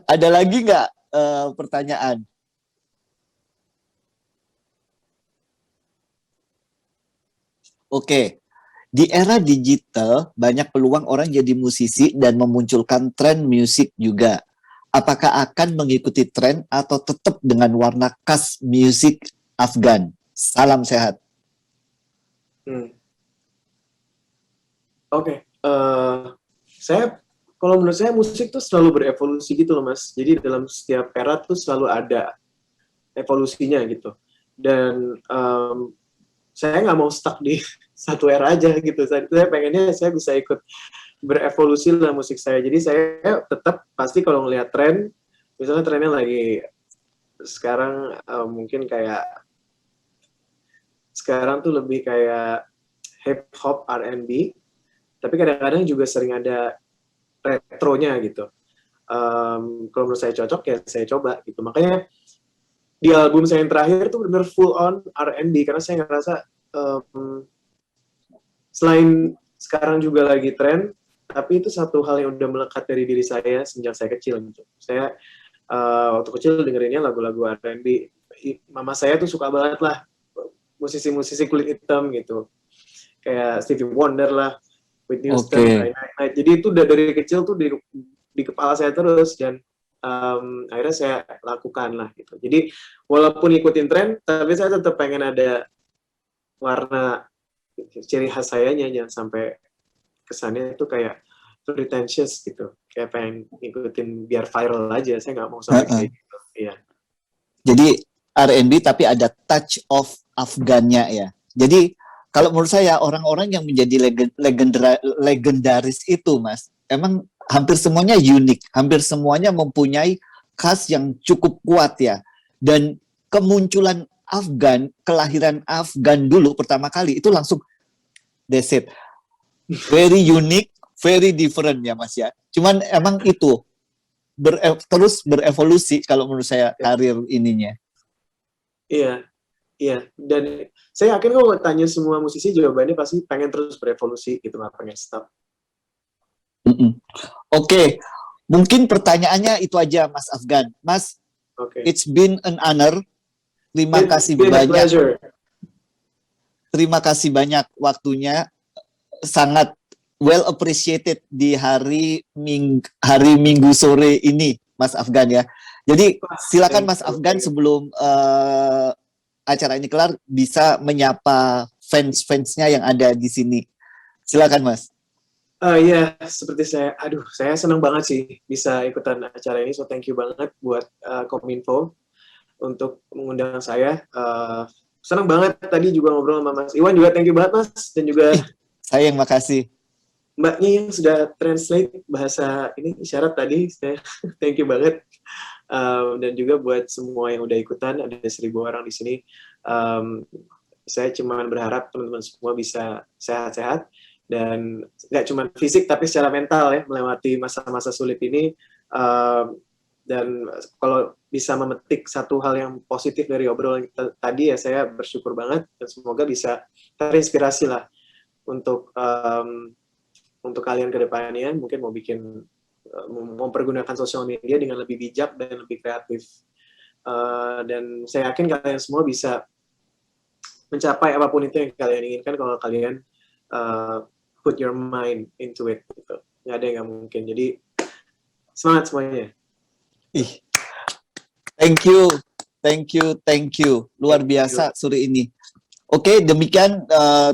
Ada lagi nggak pertanyaan? Oke. Di era digital, banyak peluang orang jadi musisi dan memunculkan tren musik juga. Apakah akan mengikuti tren atau tetap dengan warna khas musik Afgan? Salam sehat. Oke. Kalau menurut saya musik tuh selalu berevolusi gitu loh Mas. Jadi dalam setiap era tuh selalu ada evolusinya gitu. Dan saya nggak mau stuck di satu era aja gitu. Saya pengennya saya bisa ikut berevolusi lah musik saya. Jadi saya tetap pasti kalau ngelihat tren, misalnya trennya lagi sekarang mungkin kayak sekarang tuh lebih kayak hip hop, R&B, tapi kadang-kadang juga sering ada retronya gitu. Kalau menurut saya cocok ya saya coba gitu. Makanya di album saya yang terakhir tuh benar full on R&B karena saya ngerasa selain sekarang juga lagi tren, tapi itu satu hal yang udah melekat dari diri saya sejak saya kecil gitu. Saya waktu kecil dengerinnya lagu-lagu R&B. Mama saya tuh suka banget lah musisi-musisi kulit hitam gitu. Kayak Stevie Wonder lah, Whitney Houston, Jadi itu udah dari kecil tuh di kepala saya terus dan akhirnya saya lakukan lah gitu. Jadi walaupun ikutin tren, tapi saya tetap pengen ada warna ciri khas sayanya, jangan sampai kesannya itu kayak pretentious gitu. Kayak pengen ikutin biar viral aja, saya nggak mau sampai kayak gitu. Iya. Jadi R&B tapi ada touch of Afgannya ya. Jadi kalau menurut saya orang-orang yang menjadi legendaris itu, Mas, emang hampir semuanya unik, hampir semuanya mempunyai khas yang cukup kuat ya. Dan kemunculan Afgan, kelahiran Afgan dulu pertama kali itu langsung that's it. Very unique, very different ya Mas ya. Cuman emang itu terus berevolusi kalau menurut saya karir ininya. Iya. Iya, dan saya yakin kalau tanya semua musisi jawabannya pasti pengen terus berevolusi gitu, nggak pengen stop. Oke. Mungkin pertanyaannya itu aja, Mas Afgan. Mas, it's been an honor. Terima kasih banyak. Terima kasih banyak waktunya. Sangat well appreciated di hari Minggu sore ini, Mas Afgan ya. Jadi silakan Mas Afgan sebelum acara ini kelar bisa menyapa fans-fansnya yang ada di sini. Silakan Mas. Iya, seperti saya senang banget sih bisa ikutan acara ini, so thank you banget buat Kominfo untuk mengundang saya. Senang banget tadi juga ngobrol sama Mas Iwan juga, thank you banget Mas, dan juga saya yang makasih. Mbaknya yang sudah translate bahasa ini isyarat tadi, saya thank you banget. Dan juga buat semua yang udah ikutan, ada 1.000 orang di sini. Saya cuma berharap teman-teman semua bisa sehat-sehat, dan nggak cuma fisik tapi secara mental ya, melewati masa-masa sulit ini. Dan kalau bisa memetik satu hal yang positif dari obrolan kita tadi ya, saya bersyukur banget, dan semoga bisa terinspirasi lah untuk kalian ke depannya, mungkin mau mempergunakan sosial media dengan lebih bijak dan lebih kreatif. Dan saya yakin kalian semua bisa mencapai apapun itu yang kalian inginkan kalau kalian put your mind into it. Gitu. Nggak ada yang nggak mungkin. Jadi semangat semuanya. Thank you. Luar biasa sore ini. Oke, demikian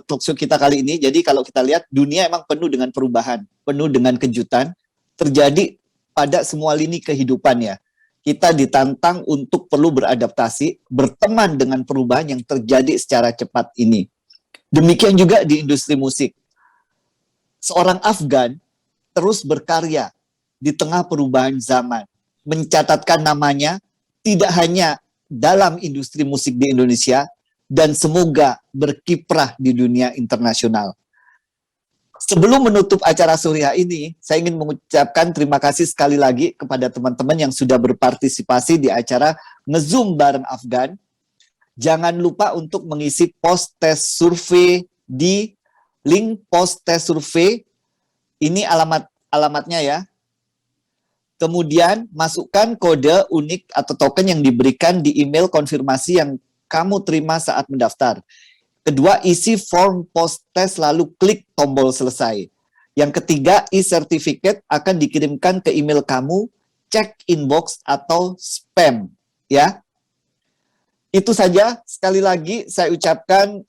talkshow kita kali ini. Jadi kalau kita lihat, dunia emang penuh dengan perubahan, penuh dengan kejutan, terjadi pada semua lini kehidupan ya. Kita ditantang untuk perlu beradaptasi, berteman dengan perubahan yang terjadi secara cepat ini. Demikian juga di industri musik. Seorang Afgan terus berkarya di tengah perubahan zaman, mencatatkan namanya tidak hanya dalam industri musik di Indonesia, dan semoga berkiprah di dunia internasional. Sebelum menutup acara sore ini, saya ingin mengucapkan terima kasih sekali lagi kepada teman-teman yang sudah berpartisipasi di acara Ngezoom bareng Afgan. Jangan lupa untuk mengisi post test survei di link post test survei. Ini alamatnya ya. Kemudian masukkan kode unik atau token yang diberikan di email konfirmasi yang kamu terima saat mendaftar. Kedua, isi form post test lalu klik tombol selesai. Yang ketiga, e-certificate akan dikirimkan ke email kamu, cek inbox atau spam. Ya, itu saja. Sekali lagi saya ucapkan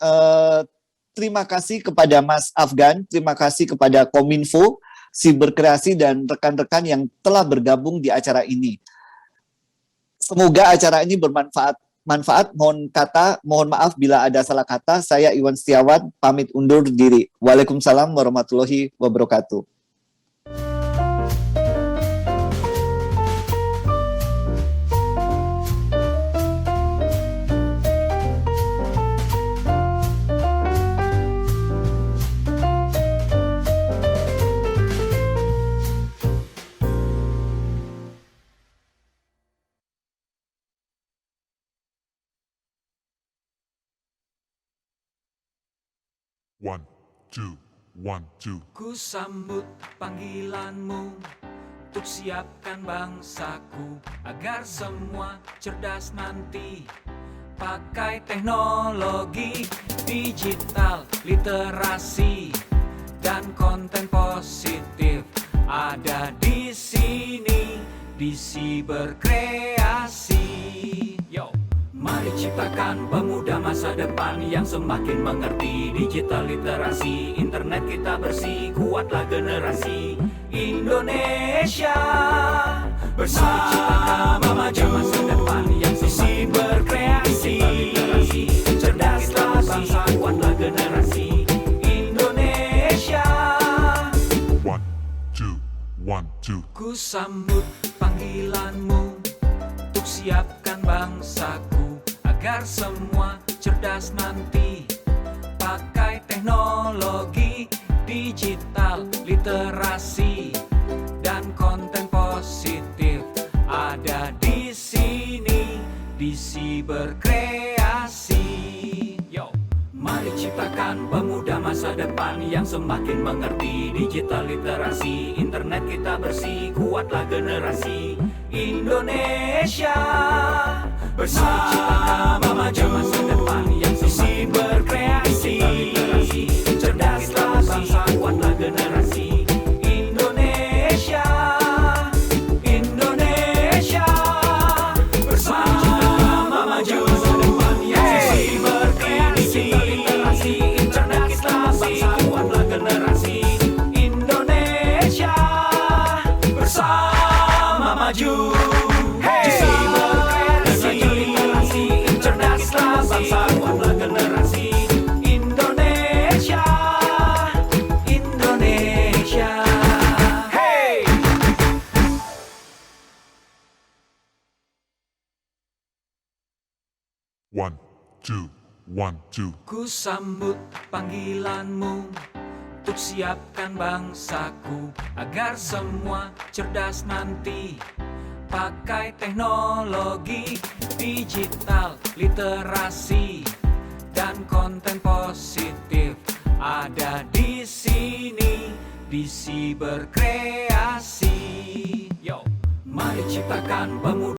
terima kasih kepada Mas Afgan, terima kasih kepada Kominfo, Siberkreasi, dan rekan-rekan yang telah bergabung di acara ini. Semoga acara ini bermanfaat. Mohon maaf bila ada salah kata. Saya Iwan Setiawan pamit undur diri. Waalaikumsalam warahmatullahi wabarakatuh. One, two, one, two. Ku sambut panggilanmu untuk siapkan bangsaku agar semua cerdas nanti. Pakai teknologi digital, literasi dan konten positif ada di sini di Siberkreasi. Yo. Mari ciptakan pemuda masa depan yang semakin mengerti digital literasi. Internet kita bersih, kuatlah generasi Indonesia. Bersama ciptakan pemuda masa depan yang semakin berkreasi. Literasi, cerdaslah bangsa, kuatlah generasi Indonesia. One, two, one, two. Ku sambut panggilanmu untuk siapkan bangsaku agar semua cerdas nanti. Pakai teknologi digital, literasi dan konten positif ada di sini di Siberkreasi. Yo, Mari ciptakan pemuda masa depan yang semakin mengerti digital literasi. Internet kita bersih, kuatlah generasi Indonesia. Bersama ciptakan pemuda masa depan yang semakin berkreasi. Literasi, cerdaslah bangsa, kuatlah generasi Indonesia. Indonesia bersama maju. Maju, berkreasi, cerdaslah bangsa, kuatlah generasi Indonesia, Indonesia. Hey! One, two, one, two. Ku sambut panggilanmu untuk siapkan bangsaku agar semua cerdas nanti. Pakai teknologi digital, literasi dan konten positif ada di sini, di Si Berkreasi. Yo, mari ciptakan pemuda.